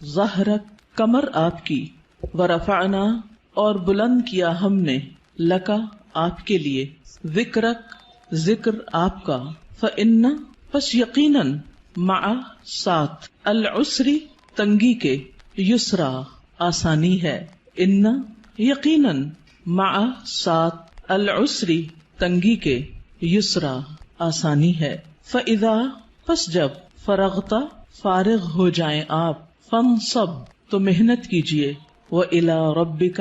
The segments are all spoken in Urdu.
ظہرک کمر آپ کی، ورفعنا اور بلند کیا ہم نے، لکا آپ کے لیے، ذکرک ذکر آپ کا، فإن پس یقیناً، مع ساتھ، العسری تنگی کے، یسرا آسانی ہے، ان یقیناً، مع ساتھ، العسری تنگی کے، یسرا آسانی ہے، فإذا پس جب، فرغتا فارغ ہو جائیں آپ، فانصب تو محنت کیجئے، وإلی ربک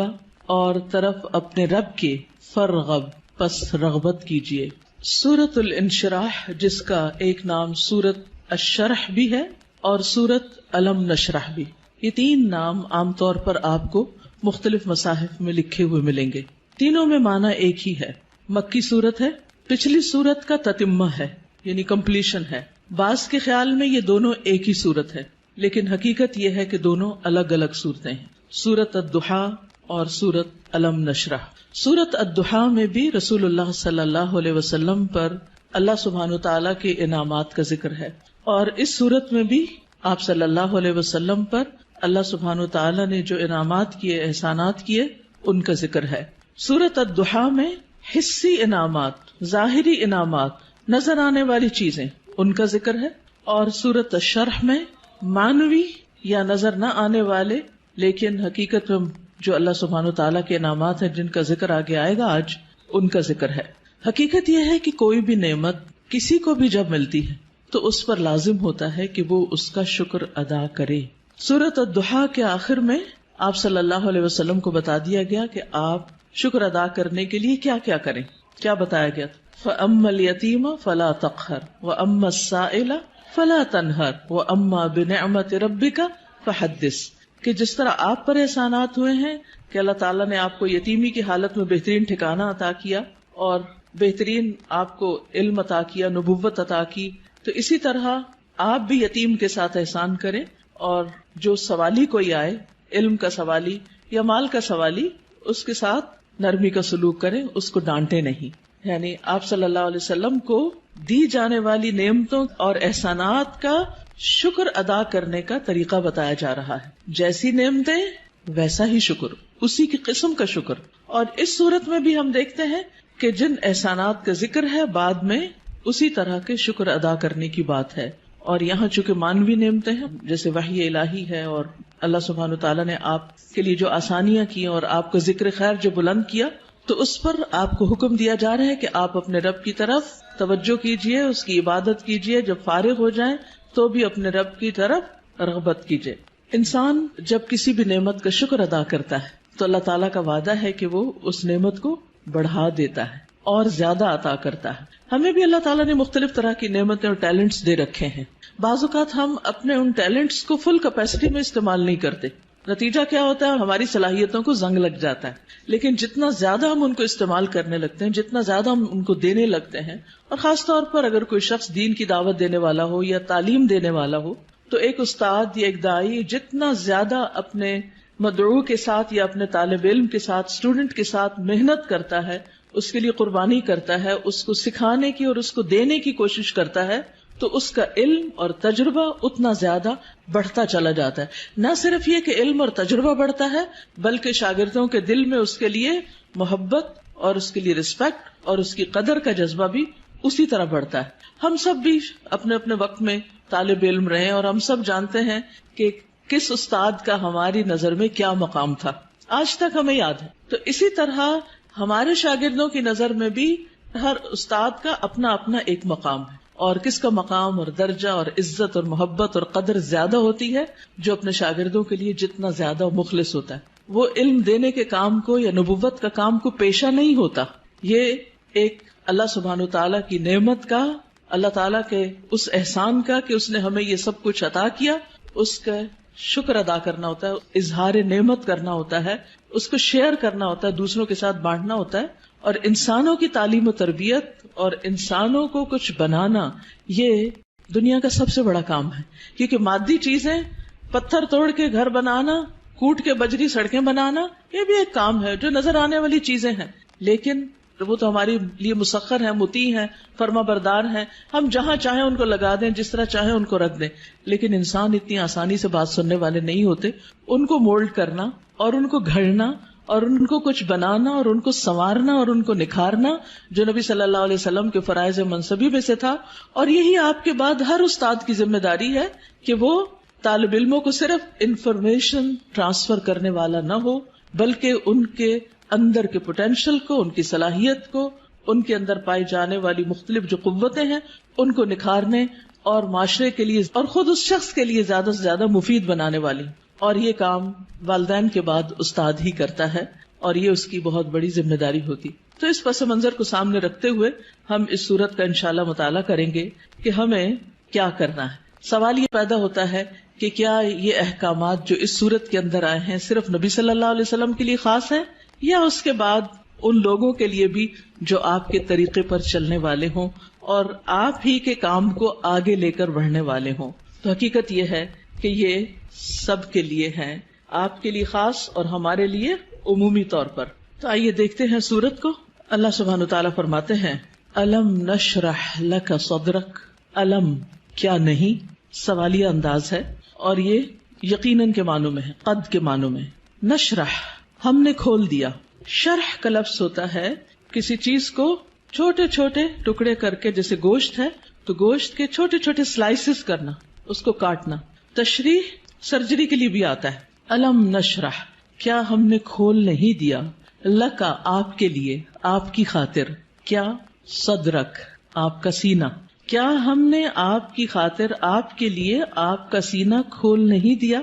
اور طرف اپنے رب کے، فرغب پس رغبت کیجئے۔ سورۃ الانشراح، جس کا ایک نام سورۃ الشرح بھی ہے اور سورۃ الم نشرح بھی، یہ تین نام عام طور پر آپ کو مختلف مصاحف میں لکھے ہوئے ملیں گے۔ تینوں میں معنی ایک ہی ہے، مکی سورت ہے، پچھلی سورت کا تتمہ ہے یعنی کمپلیشن ہے۔ بعض کے خیال میں یہ دونوں ایک ہی سورت ہے، لیکن حقیقت یہ ہے کہ دونوں الگ الگ صورتیں ہیں، سورۃ الضحیٰ اور سورۃ الم نشرح۔ سورۃ الضحیٰ میں بھی رسول اللہ صلی اللہ علیہ وسلم پر اللہ سبحانہ تعالیٰ کے انعامات کا ذکر ہے، اور اس سورت میں بھی آپ صلی اللہ علیہ وسلم پر اللہ سبحانہ تعالیٰ نے جو انعامات کیے، احسانات کیے، ان کا ذکر ہے۔ سورۃ الضحیٰ میں حصی انعامات، ظاہری انعامات، نظر آنے والی چیزیں، ان کا ذکر ہے، اور سورۃ الشرح میں معنوی یا نظر نہ آنے والے لیکن حقیقت میں جو اللہ سبحانہ تعالیٰ کے انعامات ہیں جن کا ذکر آگے آئے گا آج، ان کا ذکر ہے۔ حقیقت یہ ہے کہ کوئی بھی نعمت کسی کو بھی جب ملتی ہے تو اس پر لازم ہوتا ہے کہ وہ اس کا شکر ادا کرے۔ سورۃ الضحیٰ کے آخر میں آپ صلی اللہ علیہ وسلم کو بتا دیا گیا کہ آپ شکر ادا کرنے کے لیے کیا کیا کریں۔ کیا بتایا گیا؟ فَأَمَّا الْيَتِيمَ فَلَا تَقْهَرْ وَأَمَّا السَّائِلَ فَلَا تَنْهَرْ وَأَمَّا بِنِعْمَةِ رَبِّكَ فَحَدِّثْ، کہ جس طرح آپ پر احسانات ہوئے ہیں کہ اللہ تعالیٰ نے آپ کو یتیمی کی حالت میں بہترین ٹھکانہ عطا کیا اور بہترین آپ کو علم عطا کیا، نبوت عطا کی، تو اسی طرح آپ بھی یتیم کے ساتھ احسان کریں، اور جو سوالی کوئی آئے، علم کا سوالی یا مال کا سوالی، اس کے ساتھ نرمی کا سلوک کریں، اس کو ڈانٹے نہیں۔ یعنی آپ صلی اللہ علیہ وسلم کو دی جانے والی نعمتوں اور احسانات کا شکر ادا کرنے کا طریقہ بتایا جا رہا ہے، جیسی نعمتیں ویسا ہی شکر، اسی کی قسم کا شکر۔ اور اس صورت میں بھی ہم دیکھتے ہیں کہ جن احسانات کا ذکر ہے بعد میں اسی طرح کے شکر ادا کرنے کی بات ہے، اور یہاں چونکہ مانوی نعمتیں ہیں جیسے وحی الہی ہے، اور اللہ سبحانہ تعالیٰ نے آپ کے لیے جو آسانیاں کی اور آپ کا ذکر خیر جو بلند کیا، تو اس پر آپ کو حکم دیا جا رہا ہے کہ آپ اپنے رب کی طرف توجہ کیجئے، اس کی عبادت کیجئے، جب فارغ ہو جائیں تو بھی اپنے رب کی طرف رغبت کیجئے۔ انسان جب کسی بھی نعمت کا شکر ادا کرتا ہے تو اللہ تعالیٰ کا وعدہ ہے کہ وہ اس نعمت کو بڑھا دیتا ہے اور زیادہ عطا کرتا ہے۔ ہمیں بھی اللہ تعالیٰ نے مختلف طرح کی نعمتیں اور ٹیلنٹس دے رکھے ہیں، بعض اوقات ہم اپنے ان ٹیلنٹس کو فل کیپیسٹی میں استعمال نہیں کرتے، نتیجہ کیا ہوتا ہے؟ ہماری صلاحیتوں کو زنگ لگ جاتا ہے۔ لیکن جتنا زیادہ ہم ان کو استعمال کرنے لگتے ہیں، جتنا زیادہ ہم ان کو دینے لگتے ہیں، اور خاص طور پر اگر کوئی شخص دین کی دعوت دینے والا ہو یا تعلیم دینے والا ہو، تو ایک استاد یا ایک داعی جتنا زیادہ اپنے مدعو کے ساتھ یا اپنے طالب علم کے ساتھ، اسٹوڈنٹ کے ساتھ محنت کرتا ہے، اس کے لیے قربانی کرتا ہے، اس کو سکھانے کی اور اس کو دینے کی کوشش کرتا ہے، تو اس کا علم اور تجربہ اتنا زیادہ بڑھتا چلا جاتا ہے۔ نہ صرف یہ کہ علم اور تجربہ بڑھتا ہے، بلکہ شاگردوں کے دل میں اس کے لیے محبت اور اس کے لیے رسپیکٹ اور اس کی قدر کا جذبہ بھی اسی طرح بڑھتا ہے۔ ہم سب بھی اپنے اپنے وقت میں طالب علم رہے اور ہم سب جانتے ہیں کہ کس استاد کا ہماری نظر میں کیا مقام تھا، آج تک ہمیں یاد ہے۔ تو اسی طرح ہمارے شاگردوں کی نظر میں بھی ہر استاد کا اپنا اپنا ایک مقام ہے، اور کس کا مقام اور درجہ اور عزت اور محبت اور قدر زیادہ ہوتی ہے؟ جو اپنے شاگردوں کے لیے جتنا زیادہ مخلص ہوتا ہے، وہ علم دینے کے کام کو یا نبوت کا کام کو پیشہ نہیں ہوتا۔ یہ ایک اللہ سبحانہ تعالیٰ کی نعمت کا، اللہ تعالیٰ کے اس احسان کا کہ اس نے ہمیں یہ سب کچھ عطا کیا، اس کا شکر ادا کرنا ہوتا ہے، اظہار نعمت کرنا ہوتا ہے، اس کو شیئر کرنا ہوتا ہے، دوسروں کے ساتھ بانٹنا ہوتا ہے۔ اور انسانوں کی تعلیم و تربیت اور انسانوں کو کچھ بنانا، یہ دنیا کا سب سے بڑا کام ہے، کیونکہ مادی چیزیں، پتھر توڑ کے گھر بنانا، کوٹ کے بجری سڑکیں بنانا، یہ بھی ایک کام ہے جو نظر آنے والی چیزیں ہیں، لیکن وہ تو ہمارے لیے مسخر ہیں، مطیع ہیں، فرما بردار ہیں، ہم جہاں چاہیں ان کو لگا دیں، جس طرح چاہیں ان کو رکھ دیں. لیکن انسان اتنی آسانی سے بات سننے والے نہیں ہوتے. ان کو مولڈ کرنا اور ان کو گھڑنا اور ان کو کچھ بنانا اور ان کو سنوارنا اور ان کو نکھارنا، جو نبی صلی اللہ علیہ وسلم کے فرائض منصبی میں سے تھا. اور یہی آپ کے بعد ہر استاد کی ذمہ داری ہے کہ وہ طالب علموں کو صرف انفارمیشن ٹرانسفر کرنے والا نہ ہو، بلکہ ان کے اندر کے پوٹینشل کو، ان کی صلاحیت کو، ان کے اندر پائی جانے والی مختلف جو قوتیں ہیں ان کو نکھارنے اور معاشرے کے لیے اور خود اس شخص کے لیے زیادہ سے زیادہ مفید بنانے والی. اور یہ کام والدین کے بعد استاد ہی کرتا ہے اور یہ اس کی بہت بڑی ذمہ داری ہوتی. تو اس پس منظر کو سامنے رکھتے ہوئے ہم اس صورت کا انشاءاللہ مطالعہ کریں گے کہ ہمیں کیا کرنا ہے. سوال یہ پیدا ہوتا ہے کہ کیا یہ احکامات جو اس صورت کے اندر آئے ہیں صرف نبی صلی اللہ علیہ وسلم کے لیے خاص ہیں یا اس کے بعد ان لوگوں کے لیے بھی جو آپ کے طریقے پر چلنے والے ہوں اور آپ ہی کے کام کو آگے لے کر بڑھنے والے ہوں. تو حقیقت یہ ہے کہ یہ سب کے لیے ہیں، آپ کے لیے خاص اور ہمارے لیے عمومی طور پر. تو آئیے دیکھتے ہیں سورت کو. اللہ سبحانہ وتعالیٰ فرماتے ہیں الم نشرح لک صدرک. الم کیا نہیں، سوالیہ انداز ہے اور یہ یقیناً کے معنوں میں ہے، قد کے معنوں میں. نشرح ہم نے کھول دیا. شرح کا لفظ ہوتا ہے کسی چیز کو چھوٹے چھوٹے ٹکڑے کر کے، جیسے گوشت ہے تو گوشت کے چھوٹے چھوٹے سلائسز کرنا، اس کو کاٹنا. تشریح سرجری کے لیے بھی آتا ہے. الم نشرح کیا ہم نے کھول نہیں دیا، لکا آپ کے لیے، آپ کی خاطر، کیا صدرک آپ کا سینہ. کیا ہم نے آپ کی خاطر، آپ کے لیے آپ کا سینہ کھول نہیں دیا،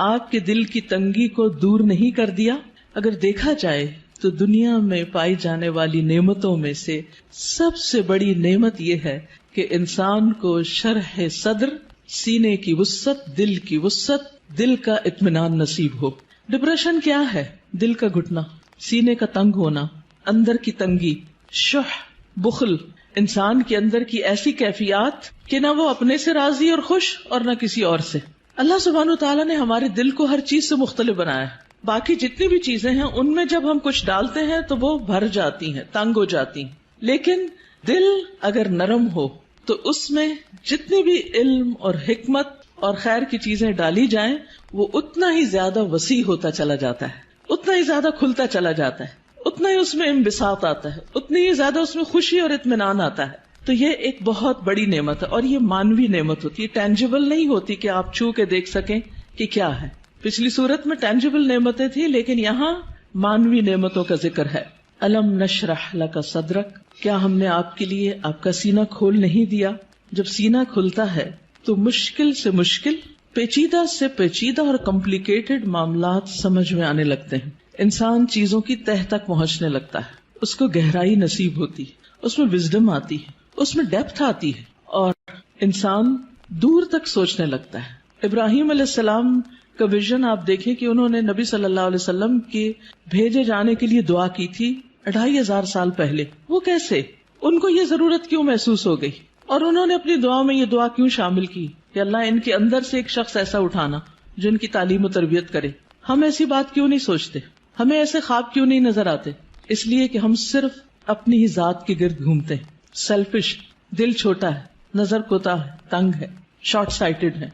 آپ کے دل کی تنگی کو دور نہیں کر دیا. اگر دیکھا جائے تو دنیا میں پائی جانے والی نعمتوں میں سے سب سے بڑی نعمت یہ ہے کہ انسان کو شرح صدر، سینے کی وسعت، دل کی وسعت، دل کا اطمینان نصیب ہو. ڈپریشن کیا ہے؟ دل کا گھٹنا، سینے کا تنگ ہونا، اندر کی تنگی، شح، بخل، انسان کے اندر کی ایسی کیفیات کہ نہ وہ اپنے سے راضی اور خوش اور نہ کسی اور سے. اللہ سبحانہ وتعالیٰ نے ہمارے دل کو ہر چیز سے مختلف بنایا ہے. باقی جتنی بھی چیزیں ہیں ان میں جب ہم کچھ ڈالتے ہیں تو وہ بھر جاتی ہیں، تنگ ہو جاتی ہیں. لیکن دل اگر نرم ہو تو اس میں جتنی بھی علم اور حکمت اور خیر کی چیزیں ڈالی جائیں وہ اتنا ہی زیادہ وسیع ہوتا چلا جاتا ہے، اتنا ہی زیادہ کھلتا چلا جاتا ہے، اتنا ہی اس میں انبساط آتا ہے، اتنی ہی زیادہ اس میں خوشی اور اطمینان آتا ہے. تو یہ ایک بہت بڑی نعمت ہے اور یہ مانوی نعمت ہوتی ہے، ٹینجیبل نہیں ہوتی کہ آپ چھو کے دیکھ سکیں کہ کیا ہے. پچھلی صورت میں ٹینجیبل نعمتیں تھیں لیکن یہاں مانوی نعمتوں کا ذکر ہے. الم نشرح لک صدرک کیا ہم نے آپ کے لیے آپ کا سینہ کھول نہیں دیا. جب سینہ کھلتا ہے تو مشکل سے مشکل، پیچیدہ سے پیچیدہ اور کمپلیکیٹڈ معاملات سمجھ میں آنے لگتے ہیں. انسان چیزوں کی تہ تک پہنچنے لگتا ہے، اس کو گہرائی نصیب ہوتی ہے، اس میں وزڈم آتی ہے، اس میں ڈیپتھ آتی ہے اور انسان دور تک سوچنے لگتا ہے. ابراہیم علیہ السلام کا ویژن آپ دیکھیں کہ انہوں نے نبی صلی اللہ علیہ وسلم کے بھیجے جانے کے لیے دعا کی تھی 2500 سال پہلے. وہ کیسے، ان کو یہ ضرورت کیوں محسوس ہو گئی اور انہوں نے اپنی دعا میں یہ دعا کیوں شامل کی کہ اللہ ان کے اندر سے ایک شخص ایسا اٹھانا جو ان کی تعلیم و تربیت کرے. ہم ایسی بات کیوں نہیں سوچتے، ہمیں ایسے خواب کیوں نہیں نظر آتے؟ اس لیے کہ ہم صرف اپنی ہی ذات کے گرد گھومتے ہیں. سیلفش، دل چھوٹا ہے، نظر کوتاہ ہے، تنگ ہے، شارٹ سائٹڈ ہے،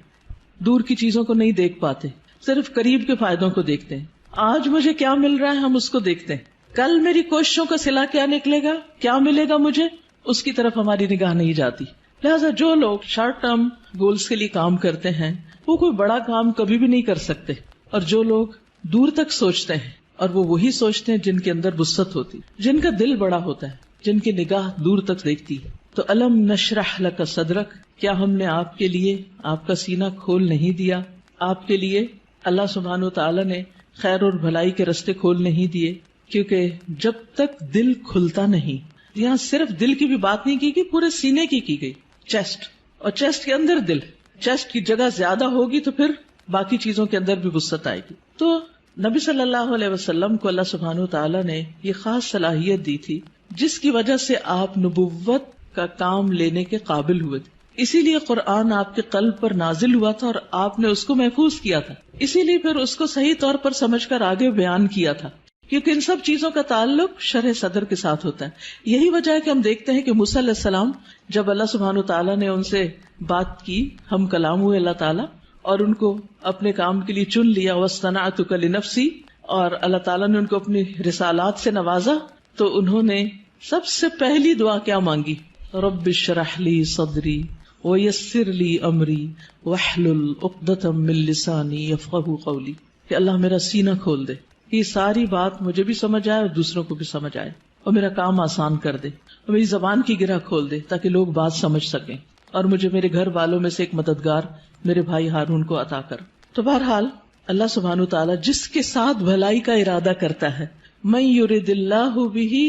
دور کی چیزوں کو نہیں دیکھ پاتے، صرف قریب کے فائدوں کو دیکھتے ہیں. آج مجھے کیا مل رہا ہے ہم اس کو دیکھتے ہیں، کل میری کوششوں کا صلہ کیا نکلے گا، کیا ملے گا مجھے، اس کی طرف ہماری نگاہ نہیں جاتی. لہٰذا جو لوگ شارٹ ٹرم گولز کے لیے کام کرتے ہیں وہ کوئی بڑا کام کبھی بھی نہیں کر سکتے، اور جو لوگ دور تک سوچتے ہیں اور وہ وہی سوچتے ہیں جن کے اندر وسعت ہوتی، جن کا دل بڑا ہوتا ہے، جن کی نگاہ دور تک دیکھتی ہے. تو الم نشرح لک صدرک کیا ہم نے آپ کے لیے آپ کا سینہ کھول نہیں دیا. آپ کے لیے اللہ سبحانہ وتعالی نے خیر اور بھلائی کے رستے کھول نہیں دیے، کیونکہ جب تک دل کھلتا نہیں، یہاں صرف دل کی بھی بات نہیں کی گئی، پورے سینے کی گئی، چیسٹ، اور چیسٹ کے اندر دل، چیسٹ کی جگہ زیادہ ہوگی تو پھر باقی چیزوں کے اندر بھی وسعت آئے گی. تو نبی صلی اللہ علیہ وسلم کو اللہ سبحانہ وتعالی نے یہ خاص صلاحیت دی تھی جس کی وجہ سے آپ نبوت کا کام لینے کے قابل ہوئے تھے. اسی لیے قرآن آپ کے قلب پر نازل ہوا تھا اور آپ نے اس کو محفوظ کیا تھا، اسی لیے پھر اس کو صحیح طور پر سمجھ کر آگے بیان کیا تھا. کیونکہ ان سب چیزوں کا تعلق شرح صدر کے ساتھ ہوتا ہے. یہی وجہ ہے کہ ہم دیکھتے ہیں کہ موسیٰ علیہ السلام جب اللہ سبحانہ وتعالیٰ نے ان سے بات کی، ہم کلام ہوئے اللہ تعالیٰ، اور ان کو اپنے کام کے لیے چن لیا، وَاصْطَنَعْتُكَ لِنَفْسِي، اور اللہ تعالیٰ نے ان کو اپنی رسالات سے نوازا، تو انہوں نے سب سے پہلی دعا کیا مانگی؟ رب اشرح لی صدری ویسر لی امری واحلل عقدۃ من لسانی یفقہوا قولی، کہ اللہ میرا سینہ کھول دے، یہ ساری بات مجھے بھی سمجھ آئے اور دوسروں کو بھی سمجھ آئے، اور میرا کام آسان کر دے، اور میری زبان کی گرہ کھول دے تاکہ لوگ بات سمجھ سکیں، اور مجھے میرے گھر والوں میں سے ایک مددگار میرے بھائی ہارون کو عطا کر. تو بہرحال اللہ سبحانہ وتعالیٰ جس کے ساتھ بھلائی کا ارادہ کرتا ہے، من یرد اللہ بہ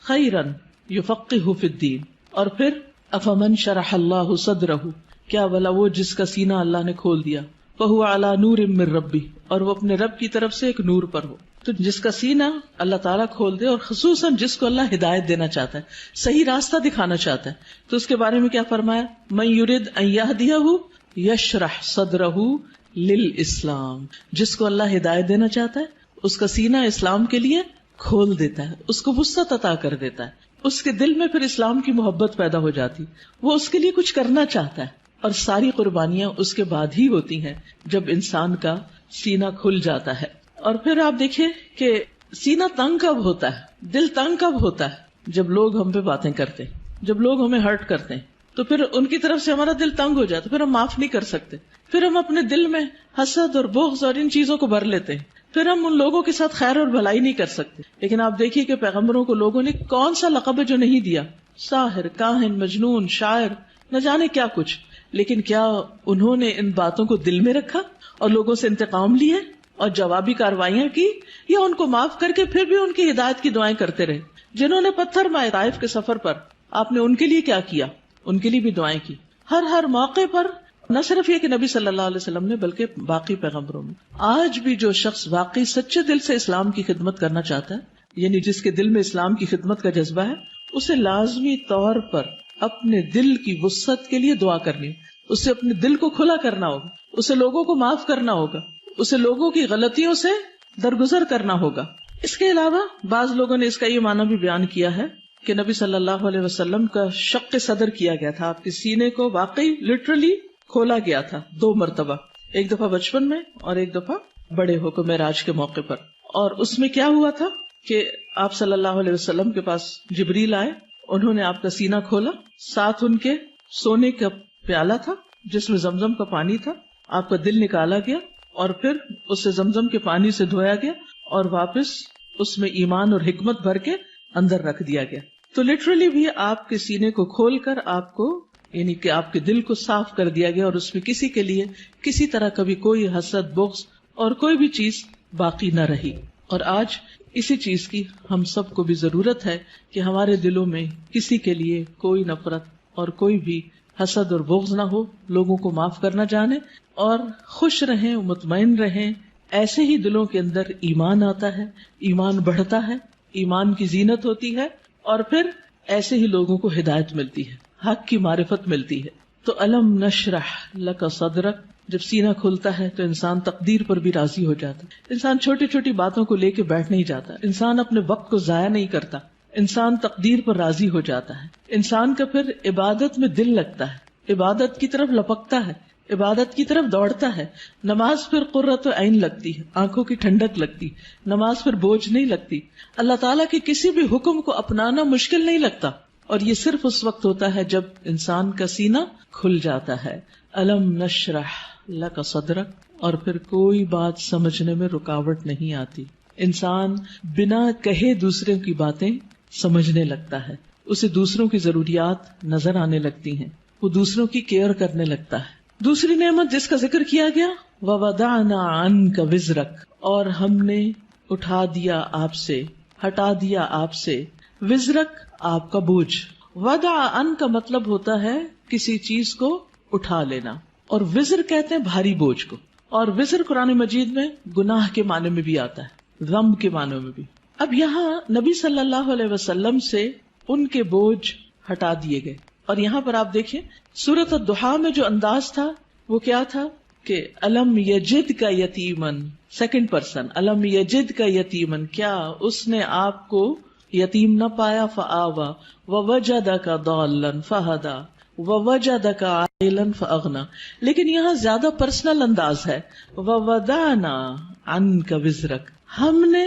خیرا یفقہہ فی الدین، اور پھر افمن شرح اللہ صدرہ، کیا بھلا وہ جس کا سینہ اللہ نے کھول دیا، فہو علی نور من ربہ، اور وہ اپنے رب کی طرف سے ایک نور پر ہو. تو جس کا سینہ اللہ تعالیٰ کھول دے، اور خصوصاً جس کو اللہ ہدایت دینا چاہتا ہے، صحیح راستہ دکھانا چاہتا ہے، تو اس کے بارے میں کیا فرمایا؟ من یرد ان یہدیہ یشرح صدرہ للاسلام، جس کو اللہ ہدایت دینا چاہتا ہے اس کا سینہ اسلام کے لیے کھول دیتا ہے، اس کو وسعت عطا کر دیتا ہے، اس کے دل میں پھر اسلام کی محبت پیدا ہو جاتی، وہ اس کے لیے کچھ کرنا چاہتا ہے. اور ساری قربانیاں اس کے بعد ہی ہوتی ہیں جب انسان کا سینہ کھل جاتا ہے. اور پھر آپ دیکھیں کہ سینہ تنگ کب ہوتا ہے، دل تنگ کب ہوتا ہے؟ جب لوگ ہم پہ باتیں کرتے ہیں، جب لوگ ہمیں ہرٹ کرتے ہیں، تو پھر ان کی طرف سے ہمارا دل تنگ ہو جاتا، پھر ہم معاف نہیں کر سکتے، پھر ہم اپنے دل میں حسد اور بغض اور ان چیزوں کو بھر لیتے ہیں، پھر ہم ان لوگوں کے ساتھ خیر اور بھلائی نہیں کر سکتے. لیکن آپ دیکھیے کہ پیغمبروں کو لوگوں نے کون سا لقب ہے جو نہیں دیا، ساحر، کاہن، مجنون، شاعر، نہ جانے کیا کچھ، لیکن کیا انہوں نے ان باتوں کو دل میں رکھا اور لوگوں سے انتقام لیے اور جوابی کاروائیاں کی، یا ان کو معاف کر کے پھر بھی ان کی ہدایت کی دعائیں کرتے رہے؟ جنہوں نے پتھر مارے طائف کے سفر پر، آپ نے ان کے لیے کیا کیا؟ ان کے لیے بھی دعائیں کی. ہر موقع پر نہ صرف یہ کہ نبی صلی اللہ علیہ وسلم نے، بلکہ باقی پیغمبروں میں آج بھی جو شخص واقعی سچے دل سے اسلام کی خدمت کرنا چاہتا ہے، یعنی جس کے دل میں اسلام کی خدمت کا جذبہ ہے، اسے لازمی طور پر اپنے دل کی وسعت کے لیے دعا کرنی، اسے اپنے دل کو کھلا کرنا ہوگا، اسے لوگوں کو معاف کرنا ہوگا، اسے لوگوں کی غلطیوں سے درگزر کرنا ہوگا. اس کے علاوہ بعض لوگوں نے اس کا یہ معنی بھی بیان کیا ہے کہ نبی صلی اللہ علیہ وسلم کا شق صدر کیا گیا تھا، آپ کے سینے کو واقعی لٹرلی کھولا گیا تھا 2 مرتبہ، ایک دفعہ بچپن میں اور ایک دفعہ بڑے ہو کر معراج کے موقع پر. اور اس میں کیا ہوا تھا کہ آپ صلی اللہ علیہ وسلم کے پاس جبریل آئے، انہوں نے آپ کا سینہ کھولا، ساتھ ان کے سونے کا پیالہ تھا جس میں زمزم کا پانی تھا، آپ کا دل نکالا گیا اور پھر اسے زمزم کے پانی سے دھویا گیا اور واپس اس میں ایمان اور حکمت بھر کے اندر رکھ دیا گیا. تو لٹرلی بھی آپ کے سینے کو کھول کر آپ کو، یعنی کہ آپ کے دل کو صاف کر دیا گیا، اور اس میں کسی کے لیے کسی طرح کبھی کوئی حسد، بغض اور کوئی بھی چیز باقی نہ رہی. اور آج اسی چیز کی ہم سب کو بھی ضرورت ہے کہ ہمارے دلوں میں کسی کے لیے کوئی نفرت اور کوئی بھی حسد اور بغض نہ ہو، لوگوں کو معاف کرنا جانے اور خوش رہیں، مطمئن رہیں. ایسے ہی دلوں کے اندر ایمان آتا ہے، ایمان بڑھتا ہے، ایمان کی زینت ہوتی ہے، اور پھر ایسے ہی لوگوں کو ہدایت ملتی ہے، حق کی معرفت ملتی ہے. تو الم نشرح لک صدرک، جب سینہ کھلتا ہے تو انسان تقدیر پر بھی راضی ہو جاتا ہے، انسان چھوٹی چھوٹی باتوں کو لے کے بیٹھ نہیں جاتا، انسان اپنے وقت کو ضائع نہیں کرتا، انسان تقدیر پر راضی ہو جاتا ہے، انسان کا پھر عبادت میں دل لگتا ہے، عبادت کی طرف لپکتا ہے، عبادت کی طرف دوڑتا ہے. نماز پھر قرۃ عین لگتی ہے، آنکھوں کی ٹھنڈک لگتی، نماز پھر بوجھ نہیں لگتی، اللہ تعالیٰ کے کسی بھی حکم کو اپنانا مشکل نہیں لگتا. اور یہ صرف اس وقت ہوتا ہے جب انسان کا سینہ کھل جاتا ہے. الم نشرح لک صدرک، اور پھر کوئی بات سمجھنے میں رکاوٹ نہیں آتی، انسان بنا کہے دوسروں کی باتیں سمجھنے لگتا ہے، اسے دوسروں کی ضروریات نظر آنے لگتی ہیں، وہ دوسروں کی کیئر کرنے لگتا ہے. دوسری نعمت جس کا ذکر کیا گیا، وَوَضَعْنَا عَنْكَ وِزْرَكَ، اور ہم نے اٹھا دیا آپ سے، ہٹا دیا آپ سے، وزرک آپ کا بوجھ. وضع عن کا مطلب ہوتا ہے کسی چیز کو اٹھا لینا، اور وزر کہتے ہیں بھاری بوجھ کو. اور وزر قرآن مجید میں گناہ کے معنی میں بھی آتا ہے، غم کے معنی میں بھی. اب یہاں نبی صلی اللہ علیہ وسلم سے ان کے بوجھ ہٹا دیے گئے. اور یہاں پر آپ دیکھیں سورۃ الضحیٰ میں جو انداز تھا وہ کیا تھا کہ الم یجد کا یتیمن، سیکنڈ پرسن، الم یجد کا یتیمن، کیا اس نے آپ کو یتیم نہ پایا، فآوا ووجدک ضالا فہدی ووجدک عائلا فاغنی. لیکن یہاں زیادہ پرسنل انداز ہے، ووضعنا عنک وزرک، ہم نے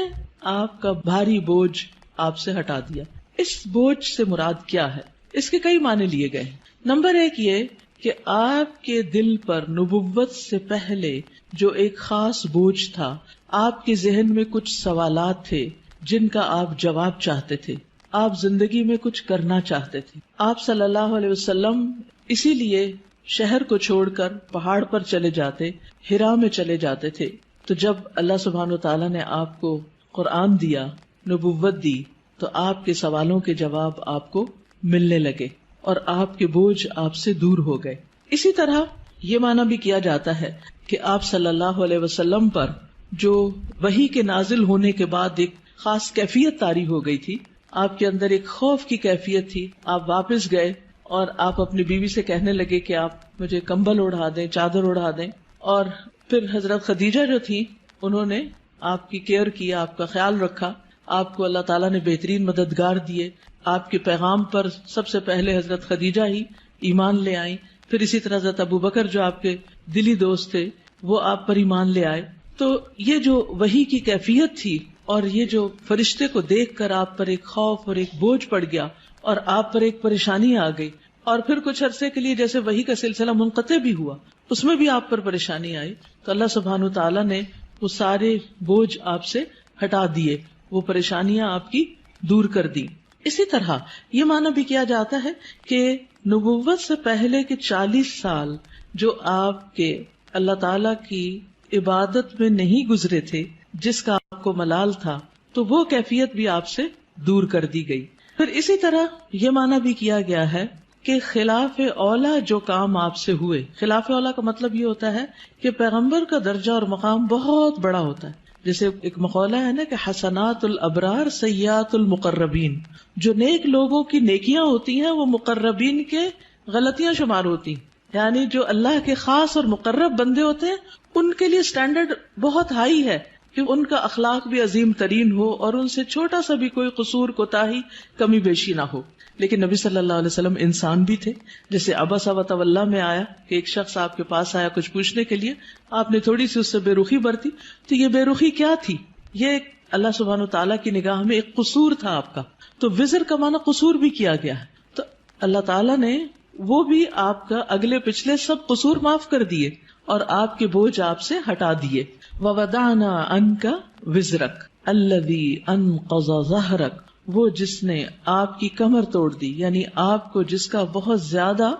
آپ کا بھاری بوجھ آپ سے ہٹا دیا. اس بوجھ سے مراد کیا ہے؟ اس کے کئی معنی لیے گئے. نمبر ایک یہ کہ آپ کے دل پر نبوت سے پہلے جو ایک خاص بوجھ تھا، آپ کے ذہن میں کچھ سوالات تھے جن کا آپ جواب چاہتے تھے، آپ زندگی میں کچھ کرنا چاہتے تھے. آپ صلی اللہ علیہ وسلم اسی لیے شہر کو چھوڑ کر پہاڑ پر چلے جاتے، ہرا میں چلے جاتے تھے. تو جب اللہ سبحانہ وتعالیٰ نے آپ کو قرآن دیا، نبوت دی، تو آپ کے سوالوں کے جواب آپ کو ملنے لگے اور آپ کے بوجھ آپ سے دور ہو گئے. اسی طرح یہ معنی بھی کیا جاتا ہے کہ آپ صلی اللہ علیہ وسلم پر جو وحی کے نازل ہونے کے بعد ایک خاص کیفیت طاری ہو گئی تھی، آپ کے اندر ایک خوف کی کیفیت تھی. آپ واپس گئے اور آپ اپنی بیوی سے کہنے لگے کہ آپ مجھے کمبل اڑا دیں، چادر اڑا دیں. اور پھر حضرت خدیجہ جو تھی انہوں نے آپ کی کیئر کی، آپ کا خیال رکھا. آپ کو اللہ تعالیٰ نے بہترین مددگار دیے. آپ کے پیغام پر سب سے پہلے حضرت خدیجہ ہی ایمان لے آئیں. پھر اسی طرح حضرت ابو بکر جو آپ کے دلی دوست تھے وہ آپ پر ایمان لے آئے. تو یہ جو وحی کی کیفیت تھی اور یہ جو فرشتے کو دیکھ کر آپ پر ایک خوف اور ایک بوجھ پڑ گیا اور آپ پر ایک پریشانی آ گئی، اور پھر کچھ عرصے کے لیے جیسے وحی کا سلسلہ منقطع بھی ہوا، اس میں بھی آپ پر پریشانی آئی، تو اللہ سبحانہ تعالیٰ نے وہ سارے بوجھ آپ سے ہٹا دیے، وہ پریشانیاں آپ کی دور کر دی. اسی طرح یہ معنی بھی کیا جاتا ہے کہ نبوت سے پہلے کے 40 سال جو آپ کے اللہ تعالیٰ کی عبادت میں نہیں گزرے تھے، جس کا آپ کو ملال تھا، تو وہ کیفیت بھی آپ سے دور کر دی گئی. پھر اسی طرح یہ معنی بھی کیا گیا ہے کہ خلاف اولا جو کام آپ سے ہوئے، خلاف اولا کا مطلب یہ ہوتا ہے کہ پیغمبر کا درجہ اور مقام بہت بڑا ہوتا ہے. جیسے ایک مقولہ ہے نا کہ حسنات الابرار سیئات المقربین، جو نیک لوگوں کی نیکیاں ہوتی ہیں وہ مقربین کے غلطیاں شمار ہوتی ہیں. یعنی جو اللہ کے خاص اور مقرب بندے ہوتے ہیں ان کے لیے سٹینڈرڈ بہت ہائی ہے کہ ان کا اخلاق بھی عظیم ترین ہو اور ان سے چھوٹا سا بھی کوئی قصور، کوتاہی، کمی بیشی نہ ہو. لیکن نبی صلی اللہ علیہ وسلم انسان بھی تھے. جیسے عبس وتولی میں آیا کہ ایک شخص آپ کے پاس آیا کچھ پوچھنے کے لیے، آپ نے تھوڑی سی اس سے بے رخی برتی. تو یہ بے رخی کیا تھی؟ یہ ایک اللہ سبحانہ تعالیٰ کی نگاہ میں ایک قصور تھا آپ کا. تو وزر کا معنی قصور بھی کیا گیا ہے. تو اللہ تعالیٰ نے وہ بھی آپ کا اگلے پچھلے سب قصور معاف کر دیے اور آپ کے بوجھ آپ سے ہٹا دیے. وَوَضَعْنَا عَنْكَ وِزْرَكَ الَّذِي أَنْقَضَ ظَهْرَكَ، وہ جس نے آپ کی کمر توڑ دی، یعنی آپ کو جس کا بہت زیادہ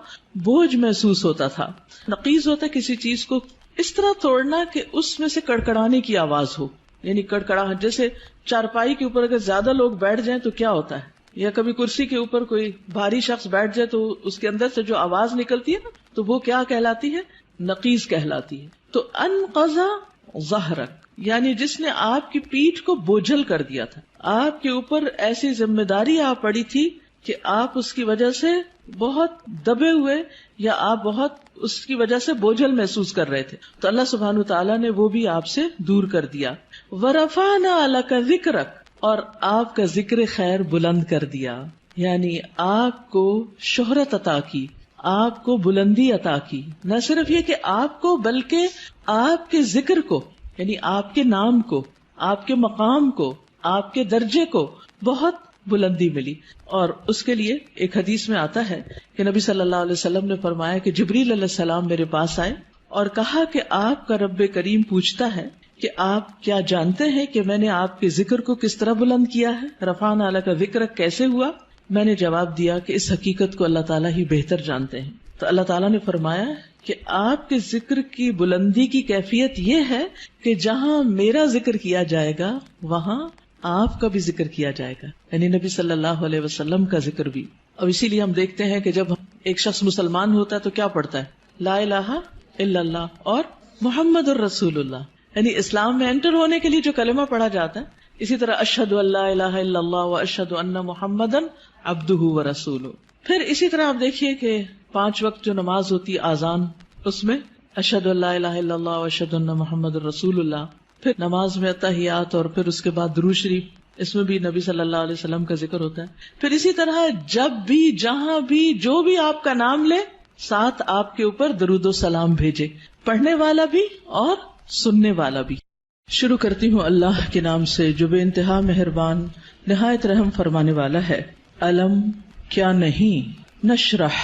بوجھ محسوس ہوتا تھا. نقیض ہوتا ہے کسی چیز کو اس طرح توڑنا کہ اس میں سے کڑکڑانے کی آواز ہو، یعنی کڑکڑاہٹ. جیسے چارپائی کے اوپر اگر زیادہ لوگ بیٹھ جائیں تو کیا ہوتا ہے، یا کبھی کرسی کے اوپر کوئی بھاری شخص بیٹھ جائے تو اس کے اندر سے جو آواز نکلتی ہے نا، تو وہ کیا کہلاتی ہے؟ نقیض کہلاتی ہے. تو انقض ظہرک یعنی جس نے آپ کی پیٹھ کو بوجھل کر دیا تھا، آپ کے اوپر ایسی ذمہ داری آ پڑی تھی کہ آپ اس کی وجہ سے بہت دبے ہوئے یا آپ بہت اس کی وجہ سے بوجھل محسوس کر رہے تھے. تو اللہ سبحانہ تعالیٰ نے وہ بھی آپ سے دور کر دیا. وَرَفَعْنَا لَكَ ذِكْرَكَ، اور آپ کا ذکر خیر بلند کر دیا، یعنی آپ کو شہرت عطا کی، آپ کو بلندی عطا کی. نہ صرف یہ کہ آپ کو، بلکہ آپ کے ذکر کو، یعنی آپ کے نام کو، آپ کے مقام کو، آپ کے درجے کو بہت بلندی ملی. اور اس کے لیے ایک حدیث میں آتا ہے کہ نبی صلی اللہ علیہ وسلم نے فرمایا کہ جبریل علیہ السلام میرے پاس آئے اور کہا کہ آپ کا رب کریم پوچھتا ہے کہ آپ کیا جانتے ہیں کہ میں نے آپ کے ذکر کو کس طرح بلند کیا ہے؟ رفعنا لک ذکرک کیسے ہوا؟ میں نے جواب دیا کہ اس حقیقت کو اللہ تعالیٰ ہی بہتر جانتے ہیں. تو اللہ تعالیٰ نے فرمایا کہ آپ کے ذکر کی بلندی کی کیفیت یہ ہے کہ جہاں میرا ذکر کیا جائے گا وہاں آپ کا بھی ذکر کیا جائے گا، یعنی نبی صلی اللہ علیہ وسلم کا ذکر بھی. اور اسی لیے ہم دیکھتے ہیں کہ جب ایک شخص مسلمان ہوتا ہے تو کیا پڑھتا ہے؟ لا الہ الا اللہ اور محمد الرسول اللہ، یعنی اسلام میں انٹر ہونے کے لیے جو کلمہ پڑھا جاتا ہے. اسی طرح اشہد ان لا الہ الا اللہ و اشہد ان محمدا عبدہ و رسولہ. پھر اسی طرح آپ دیکھیے کہ 5 وقت جو نماز ہوتی ہے، آذان، اس میں اشہد ان لا الہ الا اللہ و اشہد ان محمد رسول اللہ. پھر نماز میں اتحیات اور پھر اس کے بعد درود شریف، اس میں بھی نبی صلی اللہ علیہ وسلم کا ذکر ہوتا ہے. پھر اسی طرح جب بھی جہاں بھی جو بھی آپ کا نام لے ساتھ آپ کے اوپر درود و سلام بھیجے، پڑھنے والا بھی اور سننے والا بھی. شروع کرتی ہوں اللہ کے نام سے جو بے انتہا مہربان نہایت رحم فرمانے والا ہے. علم کیا نہیں، نشرح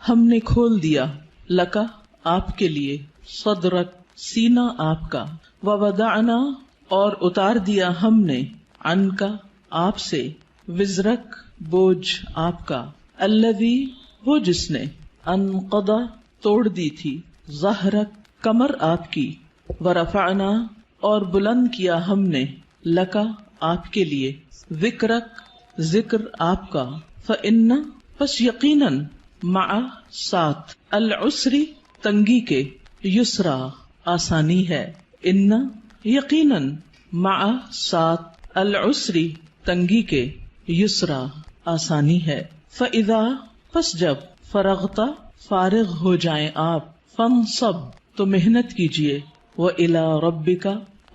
ہم نے کھول دیا، لکا آپ کے لیے، صدرک سینہ آپ کا، ووضعنا اور اتار دیا ہم نے، عنکا آپ سے، وزرک بوجھ آپ کا، الذی وہ جس نے، انقضا توڑ دی تھی، ظہرک کمر آپ کی، ورفعنا اور بلند کیا ہم نے، لکا آپ کے لیے، ذکرک ذکر آپ کا، فإن پس یقیناً، مع ساتھ، العسری تنگی کے، یسرا آسانی ہے، ان یقیناً، مع ساتھ، العسری تنگی کے، یسرا آسانی ہے. فإذا پس جب، فرغتا فارغ ہو جائیں آپ، فانصب تو محنت کیجئے، وإلی ربک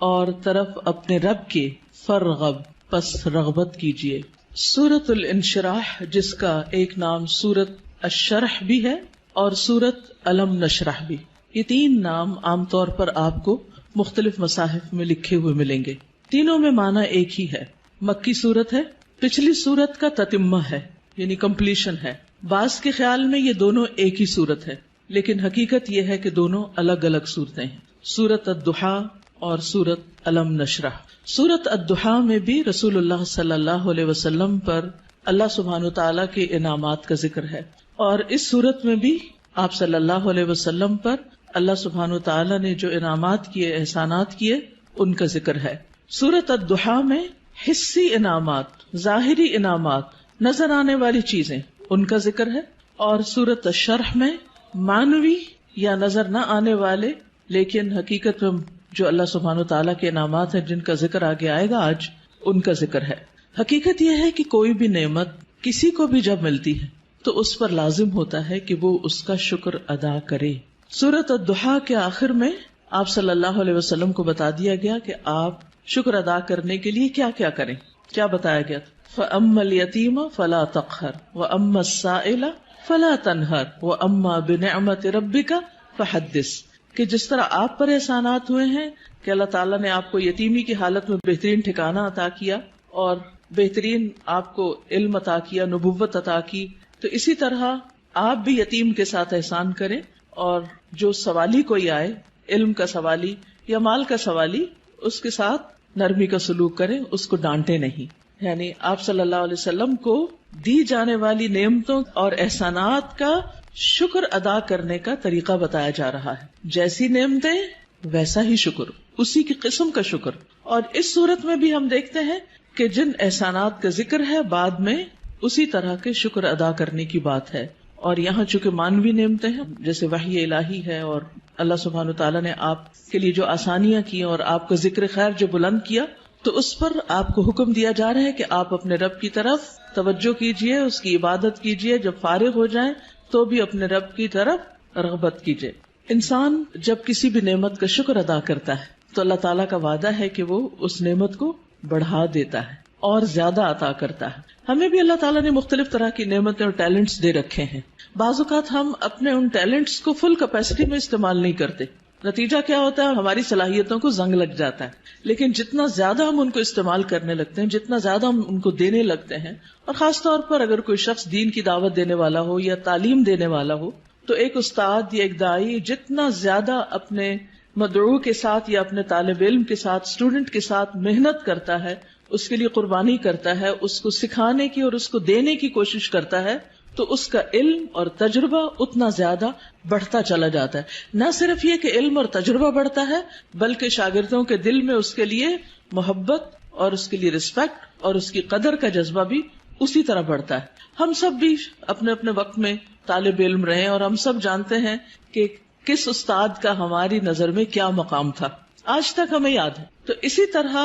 اور طرف اپنے رب کے، فرغب پس رغبت کیجئے. سورۃ الانشراح جس کا ایک نام سورۃ الشرح بھی ہے اور سورۃ علم نشرح بھی، یہ تین نام عام طور پر آپ کو مختلف مصاحف میں لکھے ہوئے ملیں گے. تینوں میں معنی ایک ہی ہے. مکی سورت ہے، پچھلی سورت کا تتمہ ہے یعنی کمپلیشن ہے. بعض کے خیال میں یہ دونوں ایک ہی سورت ہے، لیکن حقیقت یہ ہے کہ دونوں الگ الگ صورتیں ہیں. سورۃ الضحیٰ اور سورۃ علم نشرح. سورۃ الضحیٰ میں بھی رسول اللہ صلی اللہ علیہ وسلم پر اللہ سبحانہ تعالیٰ کے انعامات کا ذکر ہے، اور اس سورت میں بھی آپ صلی اللہ علیہ وسلم پر اللہ سبحانہ تعالیٰ نے جو انعامات کیے، احسانات کیے، ان کا ذکر ہے. سورۃ الضحیٰ میں حصی انعامات، ظاہری انعامات، نظر آنے والی چیزیں، ان کا ذکر ہے، اور سورۃ الشرح میں معنوی یا نظر نہ آنے والے لیکن حقیقت میں جو اللہ سبحانہ تعالیٰ کے انعامات ہیں جن کا ذکر آگے آئے گا آج، ان کا ذکر ہے. حقیقت یہ ہے کہ کوئی بھی نعمت کسی کو بھی جب ملتی ہے تو اس پر لازم ہوتا ہے کہ وہ اس کا شکر ادا کرے. سورۃ الضحیٰ کے آخر میں آپ صلی اللہ علیہ وسلم کو بتا دیا گیا کہ آپ شکر ادا کرنے کے لیے کیا کیا کریں. کیا بتایا گیا؟ فَأَمَّا الْيَتِيمَ فَلَا تَقْهَرْ وَأَمَّا السَّائِلَ فَلَا تَنْهَرْ وَأَمَّا بِنِعْمَةِ رَبِّكَ فَحَدِّثْ. کہ جس طرح آپ پر احسانات ہوئے ہیں کہ اللہ تعالیٰ نے آپ کو یتیمی کی حالت میں بہترین ٹھکانہ عطا کیا اور بہترین آپ کو علم عطا کیا، نبوت عطا کی، تو اسی طرح آپ بھی یتیم کے ساتھ احسان کریں، اور جو سوالی کوئی آئے، علم کا سوالی یا مال کا سوالی، اس کے ساتھ نرمی کا سلوک کریں، اس کو ڈانٹے نہیں. یعنی آپ صلی اللہ علیہ وسلم کو دی جانے والی نعمتوں اور احسانات کا شکر ادا کرنے کا طریقہ بتایا جا رہا ہے. جیسی نعمتیں ویسا ہی شکر، اسی کی قسم کا شکر. اور اس صورت میں بھی ہم دیکھتے ہیں کہ جن احسانات کا ذکر ہے بعد میں اسی طرح کے شکر ادا کرنے کی بات ہے. اور یہاں چونکہ مانوی نعمتیں ہیں جیسے وحی الہی ہے، اور اللہ سبحانہ تعالیٰ نے آپ کے لیے جو آسانیاں کی اور آپ کا ذکر خیر جو بلند کیا، تو اس پر آپ کو حکم دیا جا رہا ہے کہ آپ اپنے رب کی طرف توجہ کیجئے، اس کی عبادت کیجئے، جب فارغ ہو جائیں تو بھی اپنے رب کی طرف رغبت کیجئے. انسان جب کسی بھی نعمت کا شکر ادا کرتا ہے تو اللہ تعالیٰ کا وعدہ ہے کہ وہ اس نعمت کو بڑھا دیتا ہے اور زیادہ عطا کرتا ہے. ہمیں بھی اللہ تعالیٰ نے مختلف طرح کی نعمتیں اور ٹیلنٹس دے رکھے ہیں. بعض اوقات ہم اپنے ان ٹیلنٹس کو فل کیپیسٹی میں استعمال نہیں کرتے. نتیجہ کیا ہوتا ہے؟ ہماری صلاحیتوں کو زنگ لگ جاتا ہے. لیکن جتنا زیادہ ہم ان کو استعمال کرنے لگتے ہیں، جتنا زیادہ ہم ان کو دینے لگتے ہیں، اور خاص طور پر اگر کوئی شخص دین کی دعوت دینے والا ہو یا تعلیم دینے والا ہو، تو ایک استاد یا ایک داعی جتنا زیادہ اپنے مدعو کے ساتھ یا اپنے طالب علم کے ساتھ، اسٹوڈنٹ کے ساتھ محنت کرتا ہے، اس کے لیے قربانی کرتا ہے، اس کو سکھانے کی اور اس کو دینے کی کوشش کرتا ہے، تو اس کا علم اور تجربہ اتنا زیادہ بڑھتا چلا جاتا ہے. نہ صرف یہ کہ علم اور تجربہ بڑھتا ہے، بلکہ شاگردوں کے دل میں اس کے لیے محبت اور اس کے لیے رسپیکٹ اور اس کی قدر کا جذبہ بھی اسی طرح بڑھتا ہے. ہم سب بھی اپنے اپنے وقت میں طالب علم رہے اور ہم سب جانتے ہیں کہ کس استاد کا ہماری نظر میں کیا مقام تھا، آج تک ہمیں یاد ہے. تو اسی طرح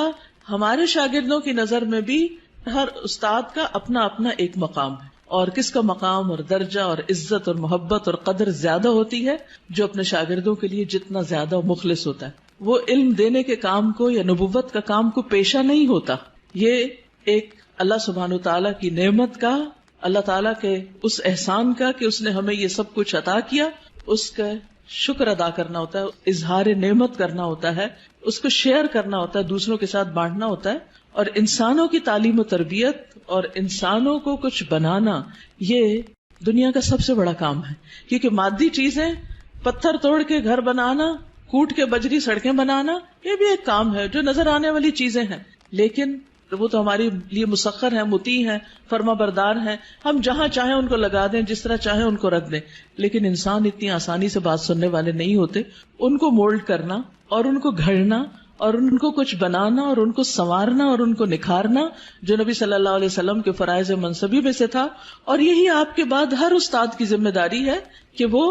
ہمارے شاگردوں کی نظر میں بھی ہر استاد کا اپنا اپنا ایک مقام ہے، اور کس کا مقام اور درجہ اور عزت اور محبت اور قدر زیادہ ہوتی ہے؟ جو اپنے شاگردوں کے لیے جتنا زیادہ مخلص ہوتا ہے. وہ علم دینے کے کام کو یا نبوت کا کام کو پیشہ نہیں ہوتا. یہ ایک اللہ سبحانہ وتعالیٰ کی نعمت کا، اللہ تعالیٰ کے اس احسان کا کہ اس نے ہمیں یہ سب کچھ عطا کیا، اس کا شکر ادا کرنا ہوتا ہے، اظہار نعمت کرنا ہوتا ہے، اس کو شیئر کرنا ہوتا ہے، دوسروں کے ساتھ بانٹنا ہوتا ہے. اور انسانوں کی تعلیم و تربیت اور انسانوں کو کچھ بنانا یہ دنیا کا سب سے بڑا کام ہے. کیونکہ مادی چیزیں، پتھر توڑ کے گھر بنانا، کوٹ کے بجری سڑکیں بنانا، یہ بھی ایک کام ہے جو نظر آنے والی چیزیں ہیں، لیکن وہ تو ہمارے لیے مسخر ہیں، مطیع ہیں، فرما بردار ہیں. ہم جہاں چاہیں ان کو لگا دیں، جس طرح چاہیں ان کو رکھ دیں. لیکن انسان اتنی آسانی سے بات سننے والے نہیں ہوتے. ان کو مولڈ کرنا اور ان کو گھڑنا اور ان کو کچھ بنانا اور ان کو سنوارنا اور ان کو نکھارنا، جو نبی صلی اللہ علیہ وسلم کے فرائض منصبی میں سے تھا. اور یہی آپ کے بعد ہر استاد کی ذمہ داری ہے کہ وہ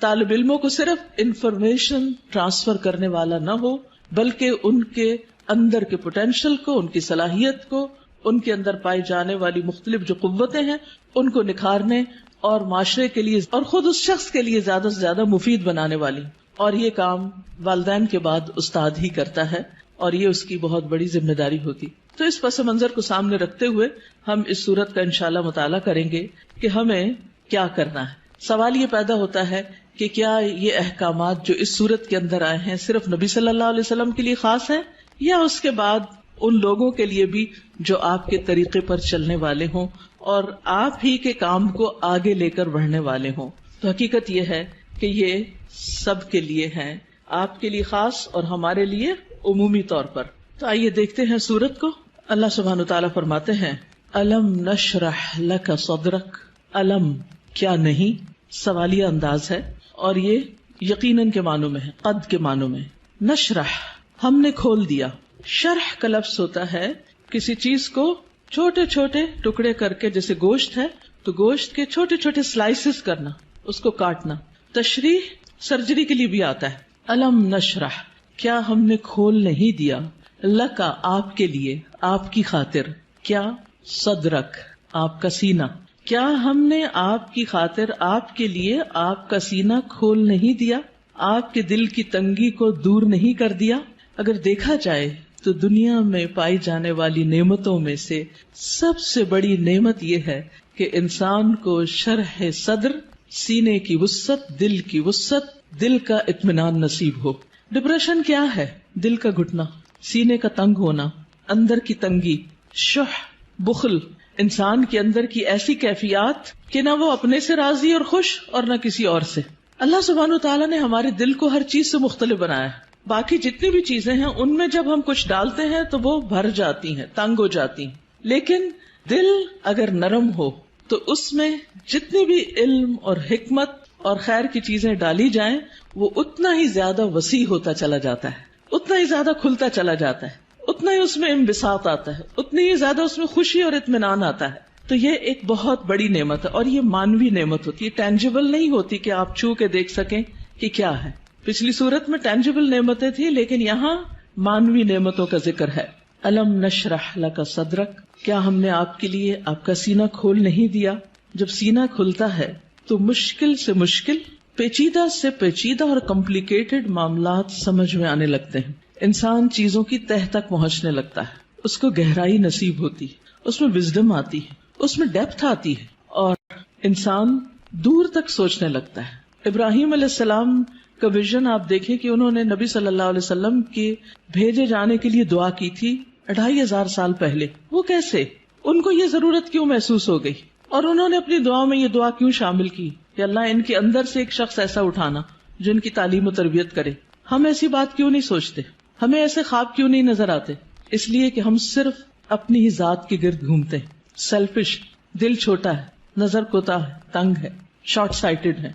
طالب علموں کو صرف انفارمیشن ٹرانسفر کرنے والا نہ ہو، بلکہ ان کے اندر کے پوٹینشل کو، ان کی صلاحیت کو، ان کے اندر پائی جانے والی مختلف جو قوتیں ہیں ان کو نکھارنے اور معاشرے کے لیے اور خود اس شخص کے لیے زیادہ سے زیادہ مفید بنانے والی. اور یہ کام والدین کے بعد استاد ہی کرتا ہے اور یہ اس کی بہت بڑی ذمہ داری ہوتی. تو اس پس منظر کو سامنے رکھتے ہوئے ہم اس سورت کا انشاءاللہ مطالعہ کریں گے کہ ہمیں کیا کرنا ہے. سوال یہ پیدا ہوتا ہے کہ کیا یہ احکامات جو اس سورت کے اندر آئے ہیں صرف نبی صلی اللہ علیہ وسلم کے لیے خاص ہیں یا اس کے بعد ان لوگوں کے لیے بھی جو آپ کے طریقے پر چلنے والے ہوں اور آپ ہی کے کام کو آگے لے کر بڑھنے والے ہوں؟ تو حقیقت یہ ہے کہ یہ سب کے لیے ہیں، آپ کے لیے خاص اور ہمارے لیے عمومی طور پر. تو آئیے دیکھتے ہیں سورت کو. اللہ سبحانہ وتعالیٰ فرماتے ہیں الم نشرح لک صدرک. الم کیا نہیں، سوالیہ انداز ہے اور یہ یقیناً کے معنوں میں ہے، قد کے معنوں میں. نشرح ہم نے کھول دیا. شرح کا لفظ ہوتا ہے کسی چیز کو چھوٹے چھوٹے ٹکڑے کر کے، جیسے گوشت ہے تو گوشت کے چھوٹے چھوٹے سلائسز کرنا، اس کو کاٹنا. تشریح سرجری کے لیے بھی آتا ہے. الم نشرح کیا ہم نے کھول نہیں دیا، لکا آپ کے لیے، آپ کی خاطر، کیا صدرک آپ کا سینہ. کیا ہم نے آپ کی خاطر، آپ کے لیے آپ کا سینہ کھول نہیں دیا، آپ کے دل کی تنگی کو دور نہیں کر دیا. اگر دیکھا جائے تو دنیا میں پائی جانے والی نعمتوں میں سے سب سے بڑی نعمت یہ ہے کہ انسان کو شرح صدر، سینے کی وسعت، دل کی وسعت، دل کا اطمینان نصیب ہو. ڈپریشن کیا ہے؟ دل کا گھٹنا، سینے کا تنگ ہونا، اندر کی تنگی، شح، بخل، انسان کے اندر کی ایسی کیفیات کہ نہ وہ اپنے سے راضی اور خوش اور نہ کسی اور سے. اللہ سبحانہ وتعالیٰ نے ہمارے دل کو ہر چیز سے مختلف بنایا ہے. باقی جتنی بھی چیزیں ہیں ان میں جب ہم کچھ ڈالتے ہیں تو وہ بھر جاتی ہیں، تنگ ہو جاتی ہیں. لیکن دل اگر نرم ہو تو اس میں جتنی بھی علم اور حکمت اور خیر کی چیزیں ڈالی جائیں وہ اتنا ہی زیادہ وسیع ہوتا چلا جاتا ہے، اتنا ہی زیادہ کھلتا چلا جاتا ہے، اتنا ہی اس میں انبساط آتا ہے، اتنی ہی زیادہ اس میں خوشی اور اطمینان آتا ہے. تو یہ ایک بہت بڑی نعمت ہے اور یہ مانوی نعمت ہوتی ہے، ٹینجیبل نہیں ہوتی کہ آپ چھو کے دیکھ سکیں کہ کیا ہے. پچھلی صورت میں ٹینجیبل نعمتیں تھی لیکن یہاں مانوی نعمتوں کا ذکر ہے. الم نشرح لک صدرک کیا ہم نے آپ کے لیے آپ کا سینہ کھول نہیں دیا. جب سینہ کھلتا ہے تو مشکل سے مشکل، پیچیدہ سے پیچیدہ اور کمپلیکیٹڈ معاملات سمجھ میں آنے لگتے ہیں. انسان چیزوں کی تہ تک پہنچنے لگتا ہے، اس کو گہرائی نصیب ہوتی ہے، اس میں وزڈم آتی ہے، اس میں ڈیپتھ آتی ہے اور انسان دور تک سوچنے لگتا ہے. ابراہیم علیہ السلام کا ویژن آپ دیکھیں کہ انہوں نے نبی صلی اللہ علیہ وسلم کے بھیجے جانے کے لیے دعا کی تھی 2500 سال پہلے. وہ کیسے؟ ان کو یہ ضرورت کیوں محسوس ہو گئی اور انہوں نے اپنی دعا میں یہ دعا کیوں شامل کی کہ اللہ ان کے اندر سے ایک شخص ایسا اٹھانا جو ان کی تعلیم و تربیت کرے. ہم ایسی بات کیوں نہیں سوچتے؟ ہمیں ایسے خواب کیوں نہیں نظر آتے؟ اس لیے کہ ہم صرف اپنی ہی ذات کے گرد گھومتے ہیں. سیلفش، دل چھوٹا ہے، نظر کوتا ہے، تنگ ہے، شارٹ سائٹڈ ہے،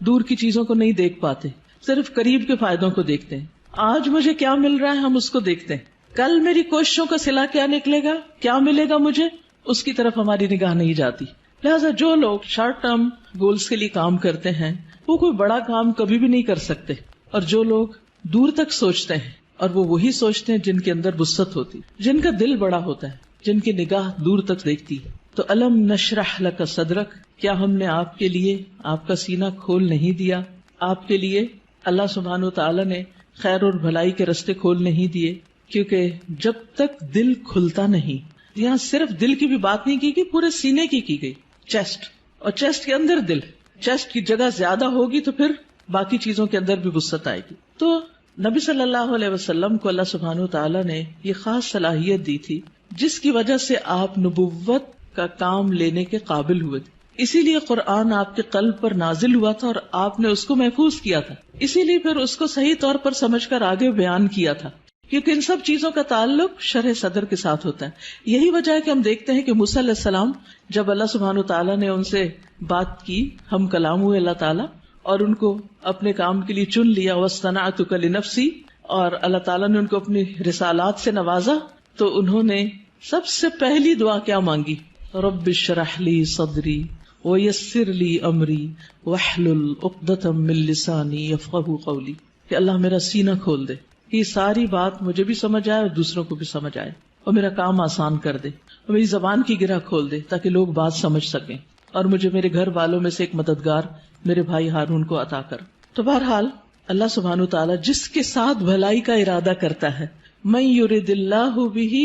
دور کی چیزوں کو نہیں دیکھ پاتے، صرف قریب کے فائدوں کو دیکھتے ہیں. آج مجھے کیا مل رہا ہے ہم اس کو دیکھتے ہیں، کل میری کوششوں کا صلہ کیا نکلے گا، کیا ملے گا مجھے، اس کی طرف ہماری نگاہ نہیں جاتی. لہٰذا جو لوگ شارٹ ٹرم گولز کے لیے کام کرتے ہیں وہ کوئی بڑا کام کبھی بھی نہیں کر سکتے، اور جو لوگ دور تک سوچتے ہیں اور وہ وہی سوچتے ہیں جن کے اندر وسعت ہوتی، جن کا دل بڑا ہوتا ہے، جن کی نگاہ دور تک دیکھتی ہے. تو الم نشرح لک صدرک، کیا ہم نے آپ کے لیے آپ کا سینہ کھول نہیں دیا؟ آپ کے لیے اللہ سبحانہ و تعالیٰ نے خیر اور بھلائی کے رستے کھول نہیں دیے، کیونکہ جب تک دل کھلتا نہیں، یہاں صرف دل کی بھی بات نہیں کی پورے سینے کی گئی، چیسٹ، اور چیسٹ کے اندر دل، چیسٹ کی جگہ زیادہ ہوگی تو پھر باقی چیزوں کے اندر بھی وسعت آئے گی۔ تو نبی صلی اللہ علیہ وسلم کو اللہ سبحانہ و تعالیٰ نے یہ خاص صلاحیت دی تھی جس کی وجہ سے آپ نبوت کا کام لینے کے قابل ہوئے تھے۔ اسی لیے قرآن آپ کے قلب پر نازل ہوا تھا اور آپ نے اس کو محفوظ کیا تھا، اسی لیے پھر اس کو صحیح طور پر سمجھ کر آگے بیان کیا تھا، کیونکہ ان سب چیزوں کا تعلق شرح صدر کے ساتھ ہوتا ہے۔ یہی وجہ ہے کہ ہم دیکھتے ہیں کہ موسیٰ علیہ السلام جب اللہ سبحانہ تعالیٰ نے ان سے بات کی، ہم کلام ہوئے اللہ تعالیٰ، اور ان کو اپنے کام کے لیے چن لیا، وَاصْطَنَعْتُكَ لِنَفْسِي، اور اللہ تعالیٰ نے ان کو اپنی رسالات سے نوازا، تو انہوں نے سب سے پہلی دعا کیا مانگی؟ رب اشرح لی صدری ویسر لی امری واحلل عقدۃ من لسانی یفقہوا قولی، کہ اللہ میرا سینہ کھول دے، یہ ساری بات مجھے بھی سمجھ آئے اور دوسروں کو بھی سمجھ آئے، اور میرا کام آسان کر دے، اور میری زبان کی گرہ کھول دے تاکہ لوگ بات سمجھ سکیں، اور مجھے میرے گھر والوں میں سے ایک مددگار میرے بھائی ہارون کو عطا کر۔ تو بہرحال اللہ سبحانہ تعالیٰ جس کے ساتھ بھلائی کا ارادہ کرتا ہے، من یرد اللہ بہ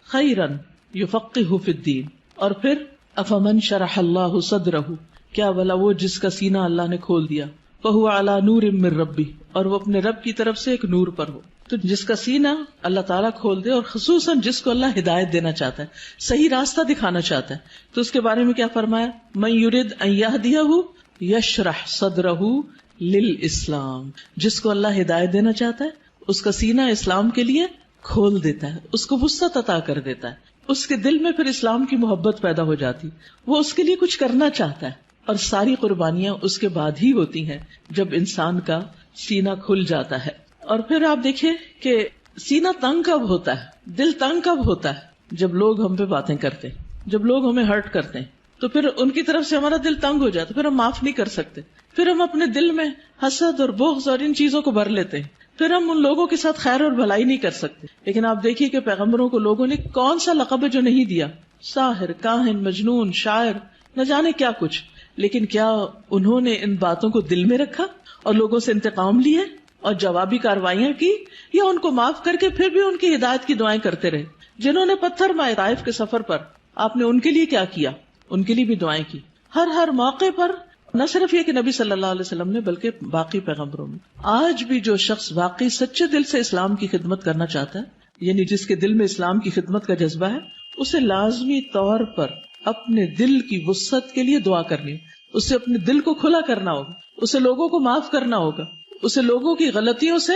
خیرا یفقہہ فی الدین، اور پھر افمن شرح اللہ صدرہ، کیا بھلا وہ جس کا سینہ اللہ نے کھول دیا، فہو علی نور من ربہ، اور وہ اپنے رب کی طرف سے ایک نور پر ہو۔ تو جس کا سینہ اللہ تعالیٰ کھول دے، اور خصوصاً جس کو اللہ ہدایت دینا چاہتا ہے، صحیح راستہ دکھانا چاہتا ہے، تو اس کے بارے میں کیا فرمایا؟ من یرد ان یہدیہ یشرح صدرہ للاسلام، جس کو اللہ ہدایت دینا چاہتا ہے اس کا سینہ اسلام کے لیے کھول دیتا ہے، اس کو وسعت عطا کر دیتا ہے، اس کے دل میں پھر اسلام کی محبت پیدا ہو جاتی، وہ اس کے لیے کچھ کرنا چاہتا ہے، اور ساری قربانیاں اس کے بعد ہی ہوتی ہیں جب انسان کا سینہ کھل جاتا ہے۔ اور پھر آپ دیکھیں کہ سینہ تنگ کب ہوتا ہے، دل تنگ کب ہوتا ہے؟ جب لوگ ہم پہ باتیں کرتے ہیں، جب لوگ ہمیں ہرٹ کرتے ہیں، تو پھر ان کی طرف سے ہمارا دل تنگ ہو جاتا ہے، پھر ہم معاف نہیں کر سکتے، پھر ہم اپنے دل میں حسد اور بغض اور ان چیزوں کو بھر لیتے ہیں، پھر ہم ان لوگوں کے ساتھ خیر اور بھلائی نہیں کر سکتے۔ لیکن آپ دیکھیے کہ پیغمبروں کو لوگوں نے کون سا لقب ہے جو نہیں دیا، ساحر، کاہن، مجنون، شاعر، نہ جانے کیا کچھ، لیکن کیا انہوں نے ان باتوں کو دل میں رکھا اور لوگوں سے انتقام لیے اور جوابی کارروائیاں کی، یا ان کو معاف کر کے پھر بھی ان کی ہدایت کی دعائیں کرتے رہے؟ جنہوں نے پتھر مارے طائف کے سفر پر، آپ نے ان کے لیے کیا کیا؟ ان کے لیے بھی دعائیں کی، ہر موقع پر، نہ صرف یہ کہ نبی صلی اللہ علیہ وسلم نے بلکہ باقی پیغمبروں میں۔ آج بھی جو شخص واقعی سچے دل سے اسلام کی خدمت کرنا چاہتا ہے، یعنی جس کے دل میں اسلام کی خدمت کا جذبہ ہے، اسے لازمی طور پر اپنے دل کی وسعت کے لیے دعا کرنی، اسے اپنے دل کو کھلا کرنا ہوگا، اسے لوگوں کو معاف کرنا ہوگا، اسے لوگوں کی غلطیوں سے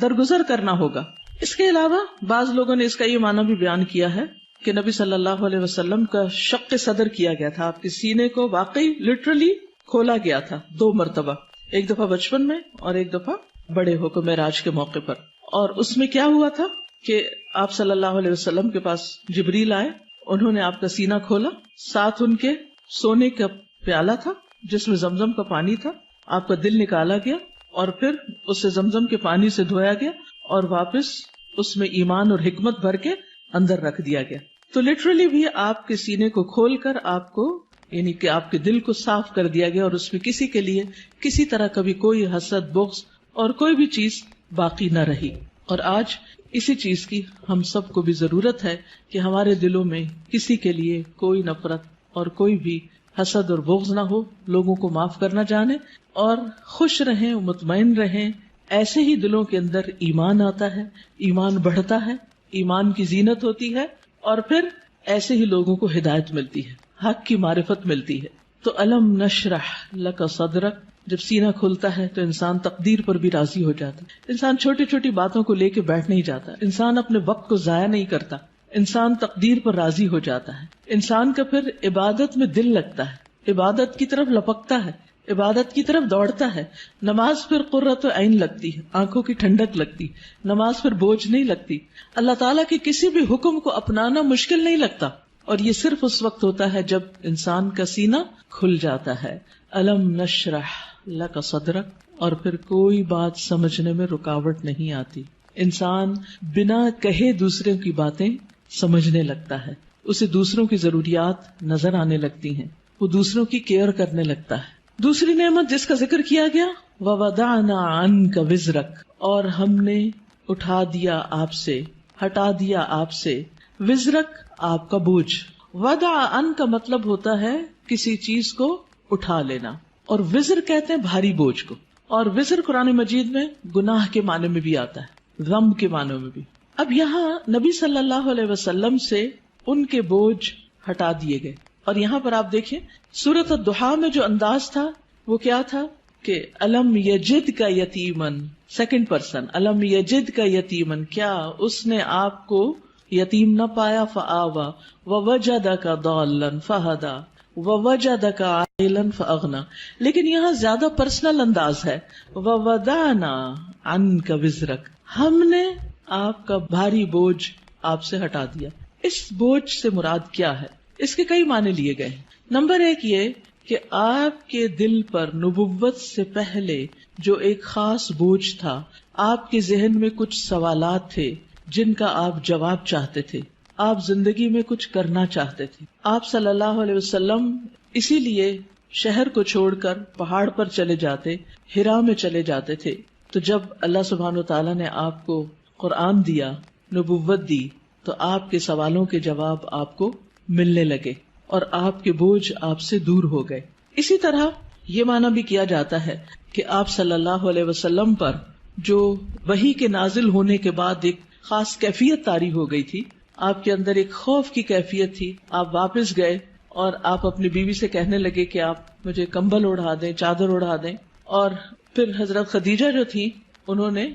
درگزر کرنا ہوگا۔ اس کے علاوہ بعض لوگوں نے اس کا یہ معنی بھی بیان کیا ہے کہ نبی صلی اللہ علیہ وسلم کا شق صدر کیا گیا تھا، آپ کے سینے کو واقعی لٹرلی کھولا گیا تھا 2 مرتبہ، ایک دفعہ بچپن میں اور ایک دفعہ بڑے ہو کر معراج کے موقع پر۔ اور اس میں کیا ہوا تھا کہ آپ صلی اللہ علیہ وسلم کے پاس جبریل آئے، انہوں نے آپ کا سینہ کھولا، ساتھ ان کے سونے کا پیالہ تھا جس میں زمزم کا پانی تھا، آپ کا دل نکالا گیا اور پھر اسے زمزم کے پانی سے دھویا گیا اور واپس اس میں ایمان اور حکمت بھر کے اندر رکھ دیا گیا۔ تو لٹرلی بھی آپ کے سینے کو کھول کر آپ کو، یعنی کہ آپ کے دل کو صاف کر دیا گیا، اور اس میں کسی کے لیے کسی طرح کبھی کوئی حسد، بغض اور کوئی بھی چیز باقی نہ رہی۔ اور آج اسی چیز کی ہم سب کو بھی ضرورت ہے کہ ہمارے دلوں میں کسی کے لیے کوئی نفرت اور کوئی بھی حسد اور بغض نہ ہو، لوگوں کو معاف کرنا جانے اور خوش رہیں، مطمئن رہیں۔ ایسے ہی دلوں کے اندر ایمان آتا ہے، ایمان بڑھتا ہے، ایمان کی زینت ہوتی ہے، اور پھر ایسے ہی لوگوں کو ہدایت ملتی ہے، حق کی معرفت ملتی ہے۔ تو الم نشرح لک صدرک، جب سینہ کھلتا ہے تو انسان تقدیر پر بھی راضی ہو جاتا ہے، انسان چھوٹی چھوٹی باتوں کو لے کے بیٹھ نہیں جاتا، انسان اپنے وقت کو ضائع نہیں کرتا، انسان تقدیر پر راضی ہو جاتا ہے، انسان کا پھر عبادت میں دل لگتا ہے، عبادت کی طرف لپکتا ہے، عبادت کی طرف دوڑتا ہے۔ نماز پھر قرۃ عین لگتی ہے، آنکھوں کی ٹھنڈک لگتی، نماز پھر بوجھ نہیں لگتی، اللہ تعالیٰ کے کسی بھی حکم کو اپنانا مشکل نہیں لگتا، اور یہ صرف اس وقت ہوتا ہے جب انسان کا سینہ کھل جاتا ہے۔ الم نشرح لک صدرک، اور پھر کوئی بات سمجھنے میں رکاوٹ نہیں آتی، انسان بنا کہے دوسرے کی باتیں سمجھنے لگتا ہے، اسے دوسروں کی ضروریات نظر آنے لگتی ہیں، وہ دوسروں کی کیئر کرنے لگتا ہے۔ دوسری نعمت جس کا ذکر کیا گیا، وَوَضَعْنَا عَنْكَ وِزْرَكَ، اور ہم نے اٹھا دیا آپ سے، ہٹا دیا آپ سے، وزرک آپ کا بوجھ۔ وضع عن کا مطلب ہوتا ہے کسی چیز کو اٹھا لینا، اور وزر کہتے ہیں بھاری بوجھ کو، اور وزر قرآن مجید میں گناہ کے معنی میں بھی آتا ہے، ذنب کے معنی میں بھی۔ اب یہاں نبی صلی اللہ علیہ وسلم سے ان کے بوجھ ہٹا دیے گئے، اور یہاں پر آپ دیکھیں سورۃ الضحیٰ میں جو انداز تھا وہ کیا تھا کہ الم یجد کا یتیمن، سیکنڈ پرسن، الم یجد کا یتیمن، کیا اس نے آپ کو یتیم نہ پایا، فآوا ووجدک ضالا فہدی ووجدک عائلا فاغنی۔ لیکن یہاں زیادہ پرسنل انداز ہے، ووضعنا عنک وزرک، ہم نے آپ کا بھاری بوجھ آپ سے ہٹا دیا۔ اس بوجھ سے مراد کیا ہے؟ اس کے کئی معنی لیے گئے ہیں۔ نمبر ایک یہ کہ آپ کے دل پر نبوت سے پہلے جو ایک خاص بوجھ تھا، آپ کے ذہن میں کچھ سوالات تھے جن کا آپ جواب چاہتے تھے، آپ زندگی میں کچھ کرنا چاہتے تھے۔ آپ صلی اللہ علیہ وسلم اسی لیے شہر کو چھوڑ کر پہاڑ پر چلے جاتے، ہرا میں چلے جاتے تھے۔ تو جب اللہ سبحانہ وتعالیٰ نے آپ کو قرآن دیا، نبوت دی، تو آپ کے سوالوں کے جواب آپ کو ملنے لگے اور آپ کے بوجھ آپ سے دور ہو گئے۔ اسی طرح یہ معنی بھی کیا جاتا ہے کہ آپ صلی اللہ علیہ وسلم پر جو وحی کے نازل ہونے کے بعد ایک خاص کیفیت طاری ہو گئی تھی، آپ کے اندر ایک خوف کی کیفیت تھی، آپ واپس گئے اور آپ اپنی بیوی سے کہنے لگے کہ آپ مجھے کمبل اڑا دیں، چادر اڑا دیں، اور پھر حضرت خدیجہ جو تھی انہوں نے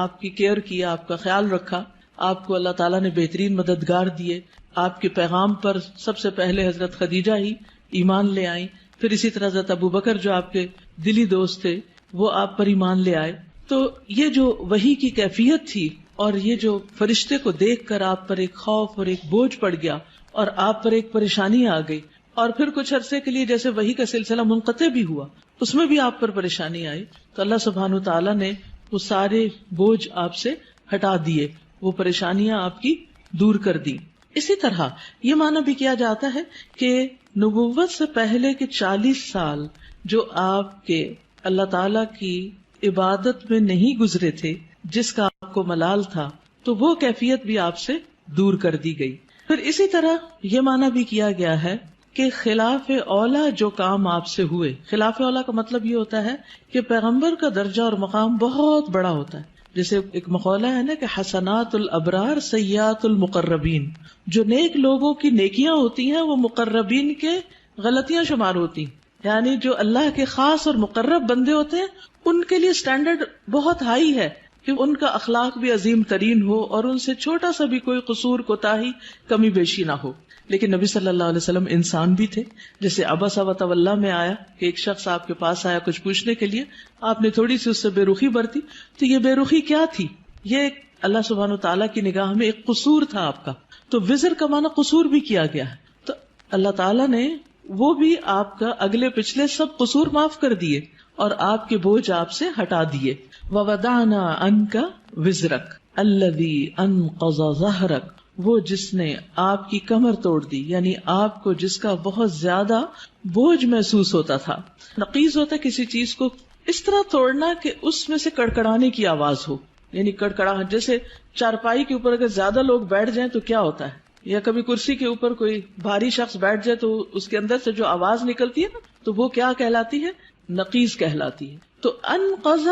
آپ کی کیئر کیا، آپ کا خیال رکھا، آپ کو اللہ تعالیٰ نے بہترین مددگار دیے، آپ کے پیغام پر سب سے پہلے حضرت خدیجہ ہی ایمان لے آئیں، پھر اسی طرح حضرت ابوبکر جو آپ کے دلی دوست تھے وہ آپ پر ایمان لے آئے۔ تو یہ جو وحی کی کیفیت تھی اور یہ جو فرشتے کو دیکھ کر آپ پر ایک خوف اور ایک بوجھ پڑ گیا اور آپ پر ایک پریشانی آ گئی، اور پھر کچھ عرصے کے لیے جیسے وحی کا سلسلہ منقطع بھی ہوا، اس میں بھی آپ پر پریشانی آئی، تو اللہ سبحانہ تعالیٰ نے وہ سارے بوجھ آپ سے ہٹا دیے، وہ پریشانیاں آپ کی دور کر دی۔ اسی طرح یہ معنی بھی کیا جاتا ہے کہ نبوت سے پہلے کے 40 سال جو آپ کے اللہ تعالیٰ کی عبادت میں نہیں گزرے تھے، جس کا آپ کو ملال تھا، تو وہ کیفیت بھی آپ سے دور کر دی گئی۔ پھر اسی طرح یہ معنی بھی کیا گیا ہے کہ خلاف اولا جو کام آپ سے ہوئے، خلاف اولا کا مطلب یہ ہوتا ہے کہ پیغمبر کا درجہ اور مقام بہت بڑا ہوتا ہے۔ جیسے ایک مقولہ ہے نا کہ حسنات الابرار سیئات المقربین، جو نیک لوگوں کی نیکیاں ہوتی ہیں وہ مقربین کے غلطیاں شمار ہوتی ہیں، یعنی جو اللہ کے خاص اور مقرب بندے ہوتے ہیں ان کے لیے سٹینڈرڈ بہت ہائی ہے کہ ان کا اخلاق بھی عظیم ترین ہو اور ان سے چھوٹا سا بھی کوئی قصور کوتاہی کمی بیشی نہ ہو۔ لیکن نبی صلی اللہ علیہ وسلم انسان بھی تھے، جیسے عبس وتولی میں آیا کہ ایک شخص آپ کے پاس آیا کچھ پوچھنے کے لیے، آپ نے تھوڑی سی اس سے بے رخی برتی، تو یہ بے رخی کیا تھی؟ یہ اللہ سبحانہ تعالیٰ کی نگاہ میں ایک قصور تھا آپ کا، تو وزر کا معنی قصور بھی کیا گیا ہے، تو اللہ تعالیٰ نے وہ بھی آپ کا اگلے پچھلے سب قصور معاف کر دیے اور آپ کے بوجھ آپ سے ہٹا دیے۔ وَوَضَعْنَا عَنْكَ وِزْرَكَ الَّذِي أَنْقَضَ ظَهْرَكَ، وہ جس نے آپ کی کمر توڑ دی، یعنی آپ کو جس کا بہت زیادہ بوجھ محسوس ہوتا تھا۔ نقیض ہوتا ہے کسی چیز کو اس طرح توڑنا کہ اس میں سے کڑکڑانے کی آواز ہو، یعنی کڑکڑاہٹ، جیسے چارپائی کے اوپر اگر زیادہ لوگ بیٹھ جائیں تو کیا ہوتا ہے، یا کبھی کرسی کے اوپر کوئی بھاری شخص بیٹھ جائے تو اس کے اندر سے جو آواز نکلتی ہے نا، تو وہ کیا کہلاتی ہے؟ نقیض کہلاتی ہے۔ تو انقض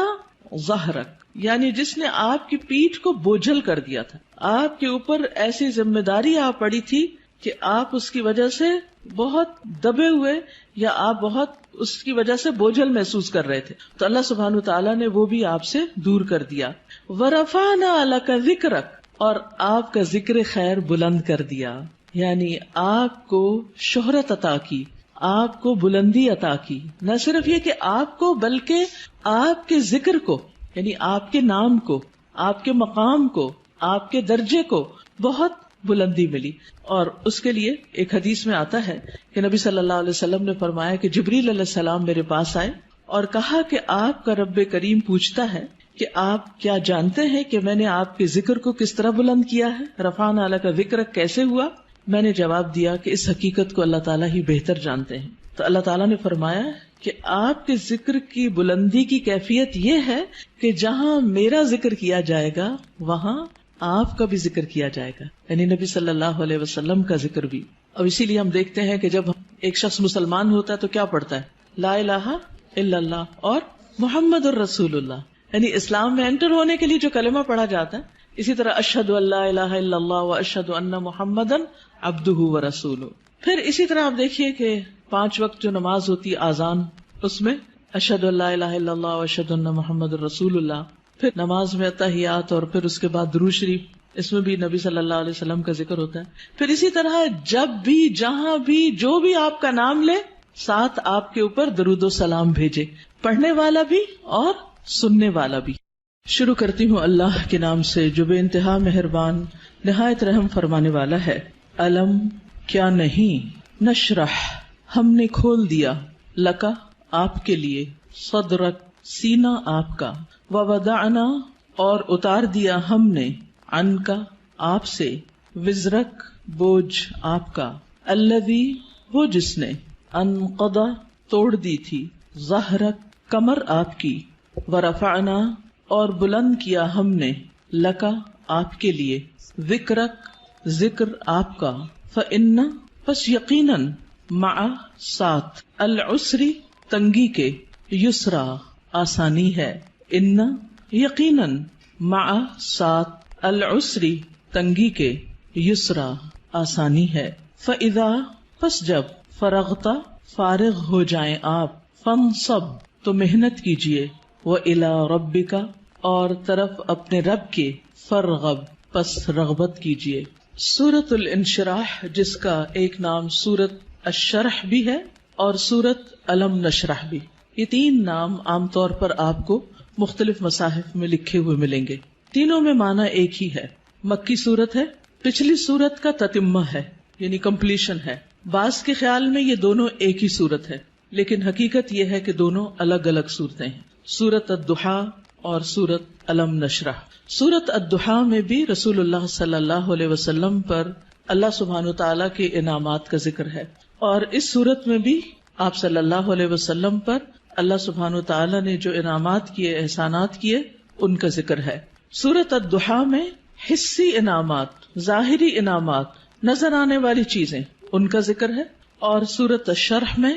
ظہرک یعنی جس نے آپ کی پیٹھ کو بوجھل کر دیا تھا، آپ کے اوپر ایسی ذمہ داری آ پڑی تھی کہ آپ اس کی وجہ سے بہت دبے ہوئے یا آپ بہت اس کی وجہ سے بوجھل محسوس کر رہے تھے، تو اللہ سبحانہ تعالیٰ نے وہ بھی آپ سے دور کر دیا۔ وَرَفَعْنَا لَكَ ذِكْرَكَ، اور آپ کا ذکر خیر بلند کر دیا، یعنی آپ کو شہرت عطا کی، آپ کو بلندی عطا کی، نہ صرف یہ کہ آپ کو بلکہ آپ کے ذکر کو، یعنی آپ کے نام کو، آپ کے مقام کو، آپ کے درجے کو بہت بلندی ملی۔ اور اس کے لیے ایک حدیث میں آتا ہے کہ نبی صلی اللہ علیہ وسلم نے فرمایا کہ جبریل علیہ السلام میرے پاس آئے اور کہا کہ آپ کا رب کریم پوچھتا ہے کہ آپ کیا جانتے ہیں کہ میں نے آپ کے ذکر کو کس طرح بلند کیا ہے؟ رفعنا لک ذکرک کیسے ہوا؟ میں نے جواب دیا کہ اس حقیقت کو اللہ تعالیٰ ہی بہتر جانتے ہیں. تو اللہ تعالیٰ نے فرمایا کہ آپ کے ذکر کی بلندی کی کیفیت یہ ہے کہ جہاں میرا ذکر کیا جائے گا وہاں آپ کا بھی ذکر کیا جائے گا، یعنی نبی صلی اللہ علیہ وسلم کا ذکر بھی. اور اسی لیے ہم دیکھتے ہیں کہ جب ایک شخص مسلمان ہوتا ہے تو کیا پڑھتا ہے؟ لا الہ الا اللہ اور محمد الرسول اللہ، یعنی اسلام میں انٹر ہونے کے لیے جو کلمہ پڑھا جاتا ہے. اسی طرح اشہد ان لا الہ الا اللہ و اشہد ان محمدا عبدہ و رسولہ. پھر اسی طرح آپ دیکھیے کہ 5 وقت جو نماز ہوتی آذان، اس میں اشہد ان لا الہ الا اللہ و اشہد ان محمد الرسول اللہ. پھر نماز میں تحیات اور پھر اس کے بعد درود شریف، اس میں بھی نبی صلی اللہ علیہ وسلم کا ذکر ہوتا ہے. پھر اسی طرح جب بھی جہاں بھی جو بھی آپ کا نام لے ساتھ آپ کے اوپر درود و سلام بھیجے، پڑھنے والا بھی اور سننے والا بھی. شروع کرتی ہوں اللہ کے نام سے جو بے انتہا مہربان نہایت رحم فرمانے والا ہے. علم کیا نہیں، نشرح ہم نے کھول دیا، لکا آپ کے لیے، صدرک سینہ آپ کا، ووضعنا اور اتار دیا ہم نے، عنکا آپ سے، وزرک بوجھ آپ کا، الذی وہ جس نے، انقضا توڑ دی تھی، ظہرک کمر آپ کی، ورفعنا اور بلند کیا ہم نے، لکا آپ کے لیے، ذکرک ذکر آپ کا، فإن پس یقیناً، مع ساتھ، العسری تنگی کے، یسرا آسانی ہے، ان یقیناً، مع ساتھ، العسری تنگی کے، یسرا آسانی ہے. فإذا پس جب، فرغتا فارغ ہو جائیں آپ، فانصب تو محنت کیجئے، وإلی ربک اور طرف اپنے رب کے، فرغب پس رغبت کیجئے. سورۃ الانشراح جس کا ایک نام سورۃ الشرح بھی ہے اور سورۃ الم نشرح بھی، یہ 3 نام عام طور پر آپ کو مختلف مصاحف میں لکھے ہوئے ملیں گے. تینوں میں معنی ایک ہی ہے. مکی صورت ہے، پچھلی صورت کا تتمہ ہے یعنی کمپلیشن ہے. بعض کے خیال میں یہ دونوں ایک ہی صورت ہے، لیکن حقیقت یہ ہے کہ دونوں الگ الگ صورتیں ہیں. سورۃ الضحیٰ اور سورۃ الم نشرح. سورۃ الضحیٰ میں بھی رسول اللہ صلی اللہ علیہ وسلم پر اللہ سبحانہ وتعالیٰ کے انعامات کا ذکر ہے، اور اس سورت میں بھی آپ صلی اللہ علیہ وسلم پر اللہ سبحانہ وتعالیٰ نے جو انعامات کیے، احسانات کیے، ان کا ذکر ہے. سورۃ الضحیٰ میں حصی انعامات، ظاہری انعامات، نظر آنے والی چیزیں، ان کا ذکر ہے، اور سورۃ الشرح میں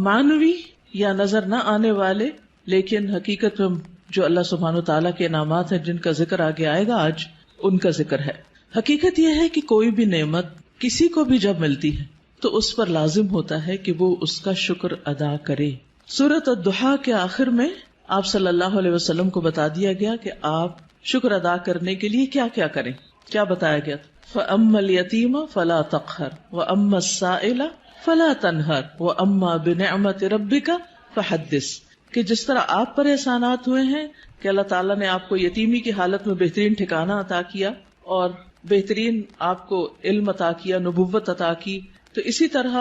معنوی یا نظر نہ آنے والے لیکن حقیقت میں جو اللہ سبحانہ وتعالیٰ کے انعامات ہیں جن کا ذکر آگے آئے گا آج، ان کا ذکر ہے. حقیقت یہ ہے کہ کوئی بھی نعمت کسی کو بھی جب ملتی ہے تو اس پر لازم ہوتا ہے کہ وہ اس کا شکر ادا کرے. سورۃ الضحیٰ کے آخر میں آپ صلی اللہ علیہ وسلم کو بتا دیا گیا کہ آپ شکر ادا کرنے کے لیے کیا کیا کریں. کیا بتایا گیا؟ فَأَمَّا الْيَتِيمَ فَلَا تَقْهَرْ وَأَمَّا السَّائِلَ فَلَا تَنْهَرْ وَأَمَّا بِنِعْمَةِ رَبِّكَ فَحَدِّثْ. کہ جس طرح آپ پر احسانات ہوئے ہیں کہ اللہ تعالیٰ نے آپ کو یتیمی کی حالت میں بہترین ٹھکانہ عطا کیا اور بہترین آپ کو علم عطا کیا، نبوت عطا کی، تو اسی طرح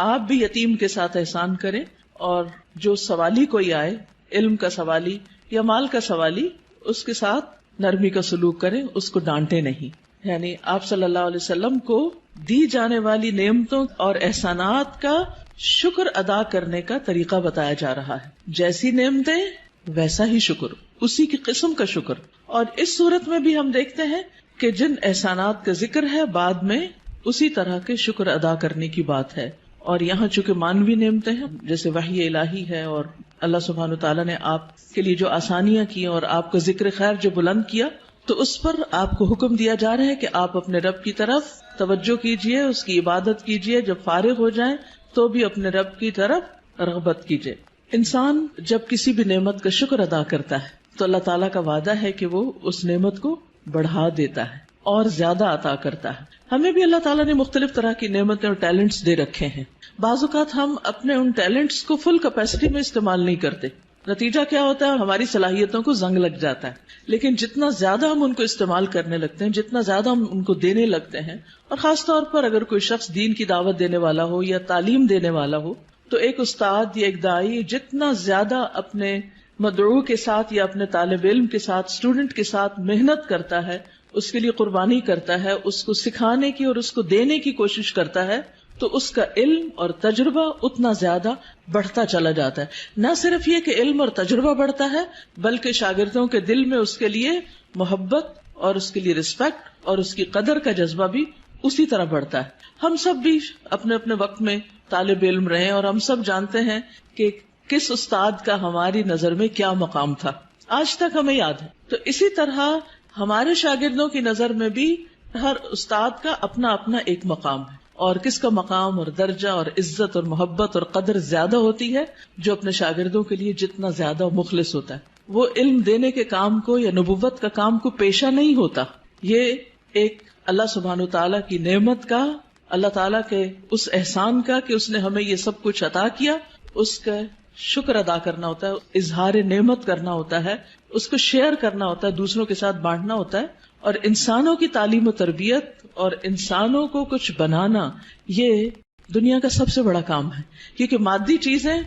آپ بھی یتیم کے ساتھ احسان کریں، اور جو سوالی کوئی آئے، علم کا سوالی یا مال کا سوالی، اس کے ساتھ نرمی کا سلوک کریں، اس کو ڈانٹے نہیں. یعنی آپ صلی اللہ علیہ وسلم کو دی جانے والی نعمتوں اور احسانات کا شکر ادا کرنے کا طریقہ بتایا جا رہا ہے. جیسی نعمتیں ویسا ہی شکر، اسی کی قسم کا شکر. اور اس صورت میں بھی ہم دیکھتے ہیں کہ جن احسانات کا ذکر ہے بعد میں اسی طرح کے شکر ادا کرنے کی بات ہے. اور یہاں چونکہ مانوی نعمتیں ہیں جیسے وحی الہی ہے، اور اللہ سبحانہ وتعالیٰ نے آپ کے لیے جو آسانیاں کی اور آپ کا ذکر خیر جو بلند کیا، تو اس پر آپ کو حکم دیا جا رہا ہے کہ آپ اپنے رب کی طرف توجہ کیجئے، اس کی عبادت کیجئے، جب فارغ ہو جائیں تو بھی اپنے رب کی طرف رغبت کیجئے. انسان جب کسی بھی نعمت کا شکر ادا کرتا ہے تو اللہ تعالیٰ کا وعدہ ہے کہ وہ اس نعمت کو بڑھا دیتا ہے اور زیادہ عطا کرتا ہے. ہمیں بھی اللہ تعالیٰ نے مختلف طرح کی نعمتیں اور ٹیلنٹس دے رکھے ہیں. بعض اوقات ہم اپنے ان ٹیلنٹس کو فل کیپیسٹی میں استعمال نہیں کرتے. نتیجہ کیا ہوتا ہے؟ ہماری صلاحیتوں کو زنگ لگ جاتا ہے. لیکن جتنا زیادہ ہم ان کو استعمال کرنے لگتے ہیں، جتنا زیادہ ہم ان کو دینے لگتے ہیں، اور خاص طور پر اگر کوئی شخص دین کی دعوت دینے والا ہو یا تعلیم دینے والا ہو، تو ایک استاد یا ایک داعی جتنا زیادہ اپنے مدعو کے ساتھ یا اپنے طالب علم کے ساتھ، اسٹوڈنٹ کے ساتھ محنت کرتا ہے، اس کے لیے قربانی کرتا ہے، اس کو سکھانے کی اور اس کو دینے کی کوشش کرتا ہے، تو اس کا علم اور تجربہ اتنا زیادہ بڑھتا چلا جاتا ہے۔ نہ صرف یہ کہ علم اور تجربہ بڑھتا ہے، بلکہ شاگردوں کے دل میں اس کے لیے محبت اور اس کے لیے رسپیکٹ اور اس کی قدر کا جذبہ بھی اسی طرح بڑھتا ہے۔ ہم سب بھی اپنے اپنے وقت میں طالب علم رہے اور ہم سب جانتے ہیں کہ کس استاد کا ہماری نظر میں کیا مقام تھا، آج تک ہمیں یاد ہے۔ تو اسی طرح ہمارے شاگردوں کی نظر میں بھی ہر استاد کا اپنا اپنا ایک مقام ہے، اور کس کا مقام اور درجہ اور عزت اور محبت اور قدر زیادہ ہوتی ہے، جو اپنے شاگردوں کے لیے جتنا زیادہ مخلص ہوتا ہے۔ وہ علم دینے کے کام کو یا نبوت کا کام کو پیشہ نہیں ہوتا، یہ ایک اللہ سبحانہ وتعالیٰ کی نعمت کا، اللہ تعالیٰ کے اس احسان کا کہ اس نے ہمیں یہ سب کچھ عطا کیا، اس کا شکر ادا کرنا ہوتا ہے، اظہار نعمت کرنا ہوتا ہے، اس کو شیئر کرنا ہوتا ہے، دوسروں کے ساتھ بانٹنا ہوتا ہے۔ اور انسانوں کی تعلیم و تربیت اور انسانوں کو کچھ بنانا، یہ دنیا کا سب سے بڑا کام ہے، کیونکہ مادی چیزیں،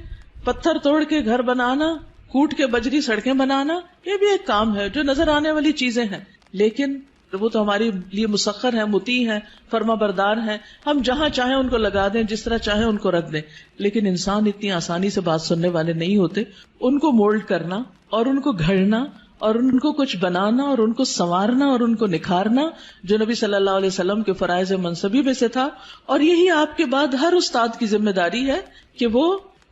پتھر توڑ کے گھر بنانا، کوٹ کے بجری سڑکیں بنانا، یہ بھی ایک کام ہے جو نظر آنے والی چیزیں ہیں، لیکن وہ تو ہمارے لیے مسخر ہیں، مطیع ہیں، فرما بردار ہیں، ہم جہاں چاہیں ان کو لگا دیں، جس طرح چاہیں ان کو رکھ دیں۔ لیکن انسان اتنی آسانی سے بات سننے والے نہیں ہوتے، ان کو مولڈ کرنا اور ان کو گھڑنا اور ان کو کچھ بنانا اور ان کو سنوارنا اور ان کو نکھارنا، جو نبی صلی اللہ علیہ وسلم کے فرائض منصبی میں سے تھا۔ اور یہی آپ کے بعد ہر استاد کی ذمہ داری ہے کہ وہ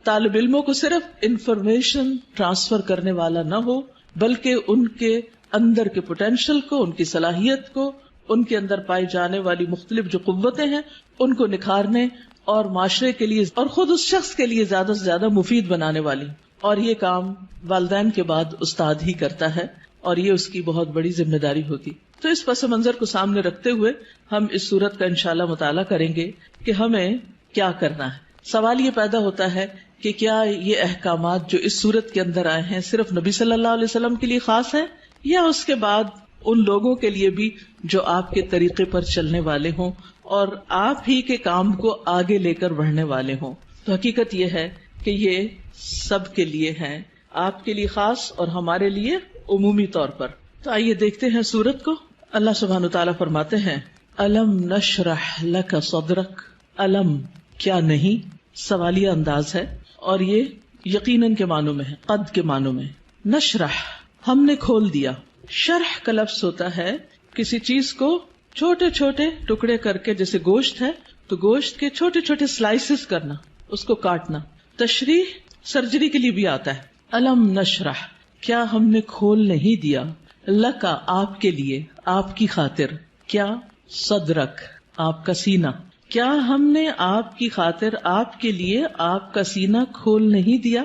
طالب علموں کو صرف انفارمیشن ٹرانسفر کرنے والا نہ ہو، بلکہ ان کے اندر کے پوٹینشل کو، ان کی صلاحیت کو، ان کے اندر پائی جانے والی مختلف جو قوتیں ہیں ان کو نکھارنے اور معاشرے کے لیے اور خود اس شخص کے لیے زیادہ سے زیادہ مفید بنانے والی۔ اور یہ کام والدین کے بعد استاد ہی کرتا ہے، اور یہ اس کی بہت بڑی ذمہ داری ہوتی۔ تو اس پس منظر کو سامنے رکھتے ہوئے ہم اس سورت کا انشاءاللہ مطالعہ کریں گے کہ ہمیں کیا کرنا ہے۔ سوال یہ پیدا ہوتا ہے کہ کیا یہ احکامات جو اس سورت کے اندر آئے ہیں صرف نبی صلی اللہ علیہ وسلم کے لیے خاص ہیں، یا اس کے بعد ان لوگوں کے لیے بھی جو آپ کے طریقے پر چلنے والے ہوں اور آپ ہی کے کام کو آگے لے کر بڑھنے والے ہوں؟ تو حقیقت یہ ہے کہ یہ سب کے لیے ہیں، آپ کے لیے خاص اور ہمارے لیے عمومی طور پر۔ تو آئیے دیکھتے ہیں سورت کو۔ اللہ سبحانہ وتعالیٰ فرماتے ہیں، الم نشرح لک صدرک، الم کیا نہیں، سوالیہ انداز ہے، اور یہ یقیناً کے معنوں میں ہے، قد کے معنوں میں۔ نشرح ہم نے کھول دیا، شرح کا لفظ ہوتا ہے کسی چیز کو چھوٹے چھوٹے ٹکڑے کر کے، جیسے گوشت ہے تو گوشت کے چھوٹے چھوٹے سلائسز کرنا، اس کو کاٹنا۔ تشریح سرجری کے لیے بھی آتا ہے۔ الم نشرح کیا ہم نے کھول نہیں دیا، لکا آپ کے لیے، آپ کی خاطر، کیا صدرک آپ کا سینہ، کیا ہم نے آپ کی خاطر، آپ کے لیے آپ کا سینہ کھول نہیں دیا،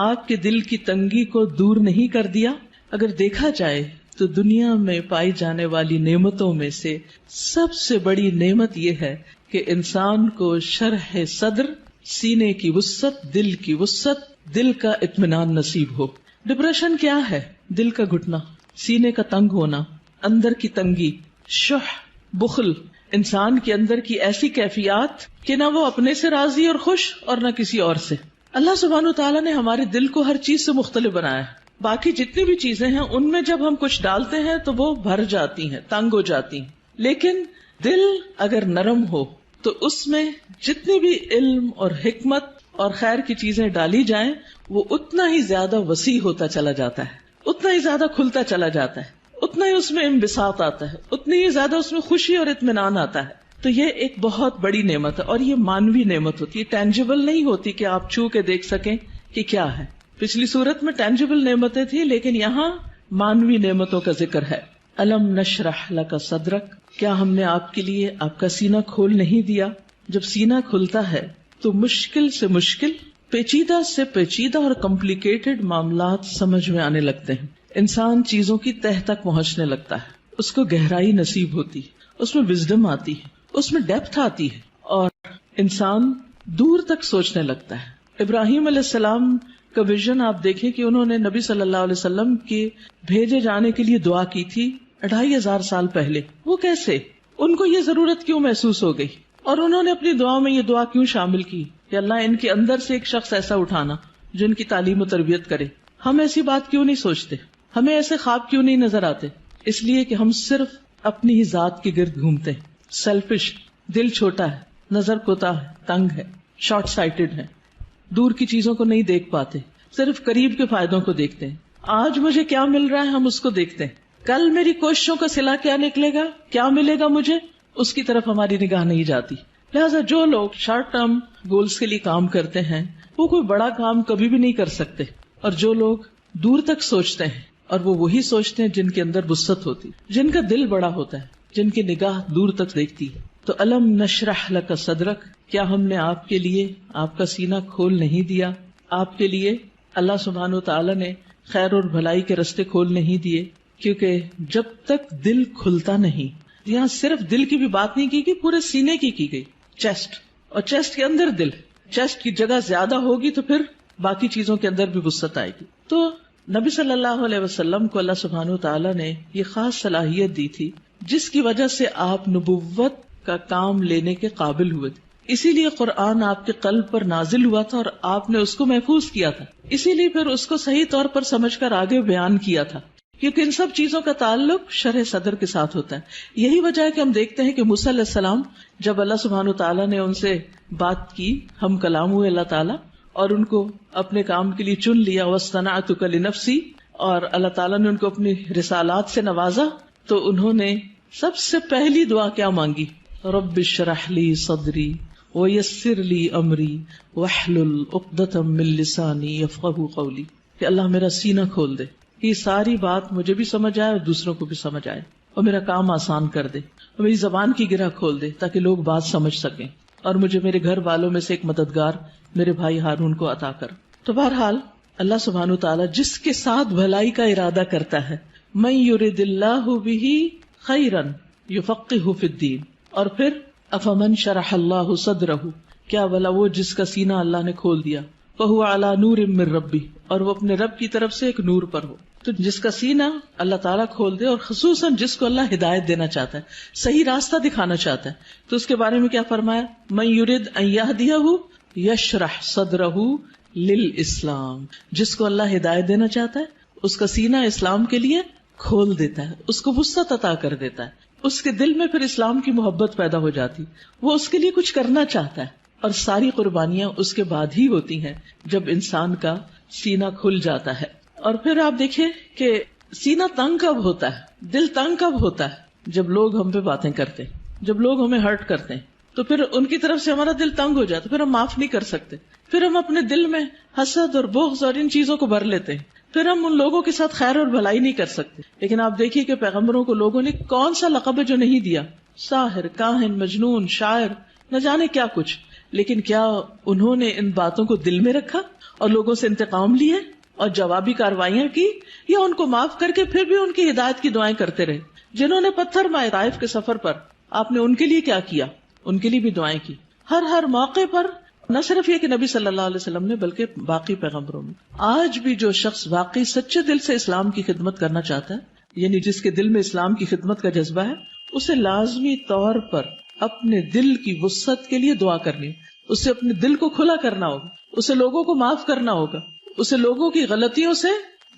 آپ کے دل کی تنگی کو دور نہیں کر دیا۔ اگر دیکھا جائے تو دنیا میں پائی جانے والی نعمتوں میں سے سب سے بڑی نعمت یہ ہے کہ انسان کو شرح صدر، سینے کی وسعت، دل کی وسعت، دل کا اطمینان نصیب ہو۔ ڈپریشن کیا ہے؟ دل کا گھٹنا، سینے کا تنگ ہونا، اندر کی تنگی، شح، بخل، انسان کے اندر کی ایسی کیفیات کہ نہ وہ اپنے سے راضی اور خوش اور نہ کسی اور سے۔ اللہ سبحانہ وتعالیٰ نے ہمارے دل کو ہر چیز سے مختلف بنایا ہے۔ باقی جتنی بھی چیزیں ہیں ان میں جب ہم کچھ ڈالتے ہیں تو وہ بھر جاتی ہیں، تنگ ہو جاتی ہیں، لیکن دل اگر نرم ہو تو اس میں جتنی بھی علم اور حکمت اور خیر کی چیزیں ڈالی جائیں وہ اتنا ہی زیادہ وسیع ہوتا چلا جاتا ہے، اتنا ہی زیادہ کھلتا چلا جاتا ہے، اتنا ہی اس میں انبساط آتا ہے، اتنی ہی زیادہ اس میں خوشی اور اطمینان آتا ہے۔ تو یہ ایک بہت بڑی نعمت ہے، اور یہ مانوی نعمت ہوتی ہے، ٹینجیبل نہیں ہوتی کہ آپ چھو کے دیکھ سکیں کہ کیا ہے۔ پچھلی صورت میں ٹینجیبل نعمتیں تھی، لیکن یہاں مانوی نعمتوں کا ذکر ہے۔ الم نشرح لک صدرک، کیا ہم نے آپ کے لیے آپ کا سینہ کھول نہیں دیا؟ جب سینہ کھلتا ہے تو مشکل سے مشکل، پیچیدہ سے پیچیدہ اور کمپلیکیٹڈ معاملات سمجھ میں آنے لگتے ہیں، انسان چیزوں کی تہہ تک پہنچنے لگتا ہے، اس کو گہرائی نصیب ہوتی ہے، اس میں وزڈم آتی ہے، اس میں ڈیپتھ آتی ہے، اور انسان دور تک سوچنے لگتا ہے۔ ابراہیم علیہ السلام کا ویژن آپ دیکھیں کہ انہوں نے نبی صلی اللہ علیہ وسلم کے بھیجے جانے کے لیے دعا کی تھی 2500 سال پہلے۔ وہ کیسے؟ ان کو یہ ضرورت کیوں محسوس ہو گئی، اور انہوں نے اپنی دعا میں یہ دعا کیوں شامل کی کہ اللہ ان کے اندر سے ایک شخص ایسا اٹھانا جو ان کی تعلیم و تربیت کرے۔ ہم ایسی بات کیوں نہیں سوچتے؟ ہمیں ایسے خواب کیوں نہیں نظر آتے؟ اس لیے کہ ہم صرف اپنی ہی ذات کے گرد گھومتے ہیں، سیلفش، دل چھوٹا ہے، نظر کوتا ہے، تنگ ہے، شارٹ سائٹڈ ہے، دور کی چیزوں کو نہیں دیکھ پاتے، صرف قریب کے فائدوں کو دیکھتے ہیں. آج مجھے کیا مل رہا ہے ہم اس کو دیکھتے ہیں، کل میری کوششوں کا صلہ کیا نکلے گا، کیا ملے گا مجھے، اس کی طرف ہماری نگاہ نہیں جاتی. لہٰذا جو لوگ شارٹ ٹرم گولز کے لیے کام کرتے ہیں وہ کوئی بڑا کام کبھی بھی نہیں کر سکتے، اور جو لوگ دور تک سوچتے ہیں، اور وہ وہی سوچتے ہیں جن کے اندر وسعت ہوتی، جن کا دل بڑا ہوتا ہے، جن کی نگاہ دور تک دیکھتی ہے. تو الم نشرح لک صدرک، کیا ہم نے آپ کے لیے آپ کا سینہ کھول نہیں دیا؟ آپ کے لیے اللہ سبحانہ و تعالیٰ نے خیر اور بھلائی کے رستے کھول نہیں دیے، کیونکہ جب تک دل کھلتا نہیں، یہاں صرف دل کی بھی بات نہیں کی پورے سینے کی گئی، چیسٹ، اور چیسٹ کے اندر دل، چیسٹ کی جگہ زیادہ ہوگی تو پھر باقی چیزوں کے اندر بھی وسعت آئے گی. تو نبی صلی اللہ علیہ وسلم کو اللہ سبحانہ و تعالیٰ نے یہ خاص صلاحیت دی تھی جس کی وجہ سے آپ نبوت کا کام لینے کے قابل ہوئے تھے. اسی لیے قرآن آپ کے قلب پر نازل ہوا تھا اور آپ نے اس کو محفوظ کیا تھا، اسی لیے پھر اس کو صحیح طور پر سمجھ کر آگے بیان کیا تھا، کیونکہ ان سب چیزوں کا تعلق شرح صدر کے ساتھ ہوتا ہے. یہی وجہ ہے کہ ہم دیکھتے ہیں کہ موسیٰ علیہ السلام جب اللہ سبحانہ تعالیٰ نے ان سے بات کی، ہم کلام ہوئے اللہ تعالیٰ، اور ان کو اپنے کام کے لیے چن لیا، وَاصْطَنَعْتُكَ لِنَفْسِي، اور اللہ تعالیٰ نے ان کو اپنی رسالات سے نوازا، تو انہوں نے سب سے پہلی دعا کیا مانگی؟ رب اشرح لی صدری ویسر لی امری واحلل عقدۃ من لسانی یفقہوا قولی، کہ اللہ میرا سینہ کھول دے، یہ ساری بات مجھے بھی سمجھ آئے اور دوسروں کو بھی سمجھ آئے، اور میرا کام آسان کر دے، اور میری زبان کی گرہ کھول دے تاکہ لوگ بات سمجھ سکیں، اور مجھے میرے گھر والوں میں سے ایک مددگار میرے بھائی ہارون کو عطا کر. تو بہرحال اللہ سبحانہ تعالیٰ جس کے ساتھ بھلائی کا ارادہ کرتا ہے، من یرد اللہ بہ خیرا یفقہہ فی الدین، اور پھر افمن شرح اللہ صدرہ، کیا بھلا وہ جس کا سینہ اللہ نے کھول دیا، فہو علی نور من ربہ، اور وہ اپنے رب کی طرف سے ایک نور پر ہو. تو جس کا سینہ اللہ تعالیٰ کھول دے، اور خصوصاً جس کو اللہ ہدایت دینا چاہتا ہے، صحیح راستہ دکھانا چاہتا ہے، تو اس کے بارے میں کیا فرمایا؟ من یرد ان یہدیہ یشرح صدرہ للاسلام، جس کو اللہ ہدایت دینا چاہتا ہے اس کا سینہ اسلام کے لیے کھول دیتا ہے، اس کو وسعت عطا کر دیتا ہے، اس کے دل میں پھر اسلام کی محبت پیدا ہو جاتی، وہ اس کے لیے کچھ کرنا چاہتا ہے. اور ساری قربانیاں اس کے بعد ہی ہوتی ہیں جب انسان کا سینہ کھل جاتا ہے. اور پھر آپ دیکھیں کہ سینہ تنگ کب ہوتا ہے، دل تنگ کب ہوتا ہے؟ جب لوگ ہم پہ باتیں کرتے ہیں، جب لوگ ہمیں ہرٹ کرتے ہیں، تو پھر ان کی طرف سے ہمارا دل تنگ ہو جاتا ہے، پھر ہم معاف نہیں کر سکتے، پھر ہم اپنے دل میں حسد اور بغض اور ان چیزوں کو بھر لیتے ہیں، پھر ہم ان لوگوں کے ساتھ خیر اور بھلائی نہیں کر سکتے. لیکن آپ دیکھیے کہ پیغمبروں کو لوگوں نے کون سا لقب ہے جو نہیں دیا، ساحر، کاہن، مجنون، شاعر، نہ جانے کیا کچھ، لیکن کیا انہوں نے ان باتوں کو دل میں رکھا اور لوگوں سے انتقام لیے اور جوابی کارروائیاں کی، یا ان کو معاف کر کے پھر بھی ان کی ہدایت کی دعائیں کرتے رہے؟ جنہوں نے پتھر مارے طائف کے سفر پر، آپ نے ان کے لیے کیا کیا؟ ان کے لیے بھی دعائیں کی. ہر موقع پر نہ صرف یہ کہ نبی صلی اللہ علیہ وسلم نے، بلکہ باقی پیغمبروں میں. آج بھی جو شخص واقعی سچے دل سے اسلام کی خدمت کرنا چاہتا ہے، یعنی جس کے دل میں اسلام کی خدمت کا جذبہ ہے، اسے لازمی طور پر اپنے دل کی وسعت کے لیے دعا کرنی، اسے اپنے دل کو کھلا کرنا ہوگا، اسے لوگوں کو معاف کرنا ہوگا، اسے لوگوں کی غلطیوں سے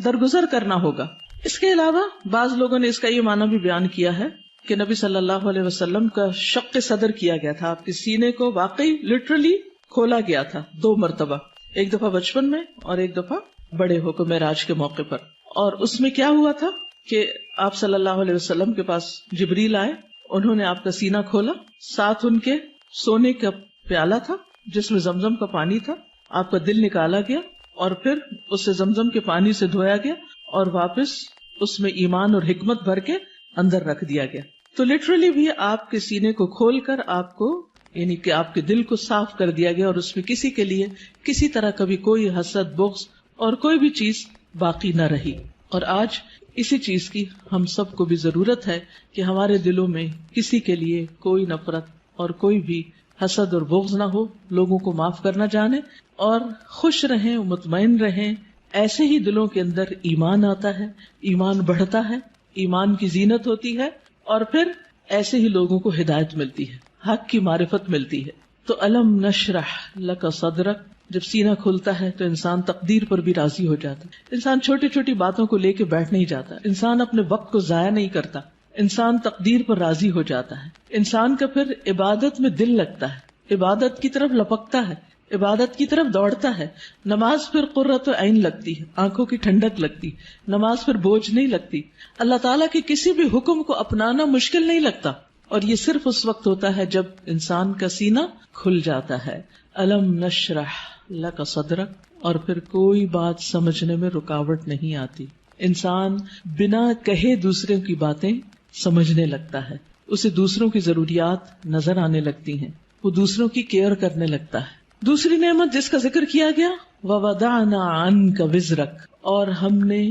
درگزر کرنا ہوگا. اس کے علاوہ بعض لوگوں نے اس کا یہ معنی بھی بیان کیا ہے کہ نبی صلی اللہ علیہ وسلم کا شق صدر کیا گیا تھا، آپ کے سینے کو واقعی لٹرلی کھولا گیا تھا 2 مرتبہ، ایک دفعہ بچپن میں اور ایک دفعہ بڑے ہو کر معراج کے موقع پر. اور اس میں کیا ہوا تھا کہ آپ صلی اللہ علیہ وسلم کے پاس جبریل آئے، انہوں نے آپ کا سینہ کھولا، ساتھ ان کے سونے کا پیالہ تھا جس میں زمزم کا پانی تھا، آپ کا دل نکالا گیا اور پھر اسے زمزم کے پانی سے دھویا گیا اور واپس اس میں ایمان اور حکمت بھر کے اندر رکھ دیا گیا. تو لٹرلی بھی آپ کے سینے کو کھول کر آپ کو، یعنی کہ آپ کے دل کو صاف کر دیا گیا، اور اس میں کسی کے لیے کسی طرح کبھی کوئی حسد، بغض اور کوئی بھی چیز باقی نہ رہی. اور آج اسی چیز کی ہم سب کو بھی ضرورت ہے کہ ہمارے دلوں میں کسی کے لیے کوئی نفرت اور کوئی بھی حسد اور بغض نہ ہو، لوگوں کو معاف کرنا جانے اور خوش رہیں، مطمئن رہیں. ایسے ہی دلوں کے اندر ایمان آتا ہے، ایمان بڑھتا ہے، ایمان کی زینت ہوتی ہے، اور پھر ایسے ہی لوگوں کو ہدایت ملتی ہے، حق کی معرفت ملتی ہے. تو الم نشرح لک صدرک، جب سینہ کھلتا ہے تو انسان تقدیر پر بھی راضی ہو جاتا ہے. انسان چھوٹی چھوٹی باتوں کو لے کے بیٹھ نہیں جاتا، انسان اپنے وقت کو ضائع نہیں کرتا. انسان تقدیر پر راضی ہو جاتا ہے، انسان کا پھر عبادت میں دل لگتا ہے، عبادت کی طرف لپکتا ہے، عبادت کی طرف دوڑتا ہے. نماز پھر قرۃ عین لگتی ہے، آنکھوں کی ٹھنڈک لگتی، نماز پھر بوجھ نہیں لگتی، اللہ تعالیٰ کے کسی بھی حکم کو اپنانا مشکل نہیں لگتا. اور یہ صرف اس وقت ہوتا ہے جب انسان کا سینہ کھل جاتا ہے. الم نشرح لک صدرک، اور پھر کوئی بات سمجھنے میں رکاوٹ نہیں آتی. انسان بنا کہے دوسروں کی باتیں سمجھنے لگتا ہے، اسے دوسروں کی ضروریات نظر آنے لگتی ہیں، وہ دوسروں کی کیئر کرنے لگتا ہے. دوسری نعمت جس کا ذکر کیا گیا وَوَضَعْنَا عَنْكَ وِزْرَكَ، اور ہم نے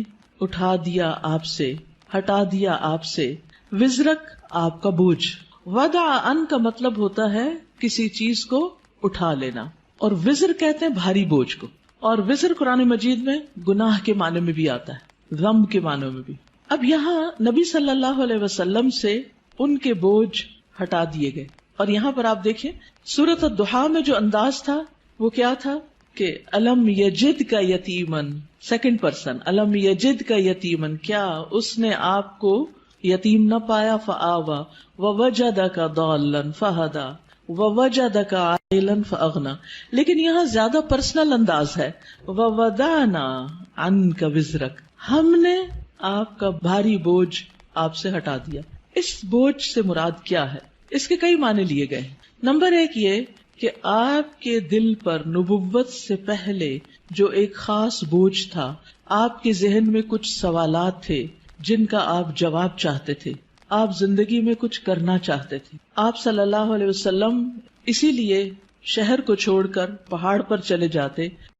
اٹھا دیا آپ سے، ہٹا دیا آپ سے، وزرک آپ کا بوجھ. وضع عن کا مطلب ہوتا ہے کسی چیز کو اٹھا لینا، اور وزر کہتے ہیں بھاری بوجھ کو. اور وزر قرآن مجید میں گناہ کے معنی میں بھی آتا ہے، غم کے معنی میں بھی. اب یہاں نبی صلی اللہ علیہ وسلم سے ان کے بوجھ ہٹا دیے گئے. اور یہاں پر آپ دیکھیں سورۃ الضحیٰ میں جو انداز تھا وہ کیا تھا کہ الم یجد کا یتیمن، سیکنڈ پرسن، الم یجد کا یتیمن، کیا اس نے آپ کو یتیم نہ پایا، فآوا ووجدک ضالا فہدی ووجدک عائلا فاغنی. لیکن یہاں زیادہ پرسنل انداز ہے، ووضعنا عنک وزرک، ہم نے آپ کا بھاری بوجھ آپ سے ہٹا دیا. اس بوجھ سے مراد کیا ہے؟ اس کے کئی معنی لیے گئے. نمبر ایک یہ کہ آپ کے دل پر نبوت سے پہلے جو ایک خاص بوجھ تھا، آپ کے ذہن میں کچھ سوالات تھے جن کا آپ جواب چاہتے تھے، آپ زندگی میں کچھ کرنا چاہتے تھے. آپ صلی اللہ علیہ وسلم اسی لیے شہر کو چھوڑ کر پہاڑ پر چلے جاتے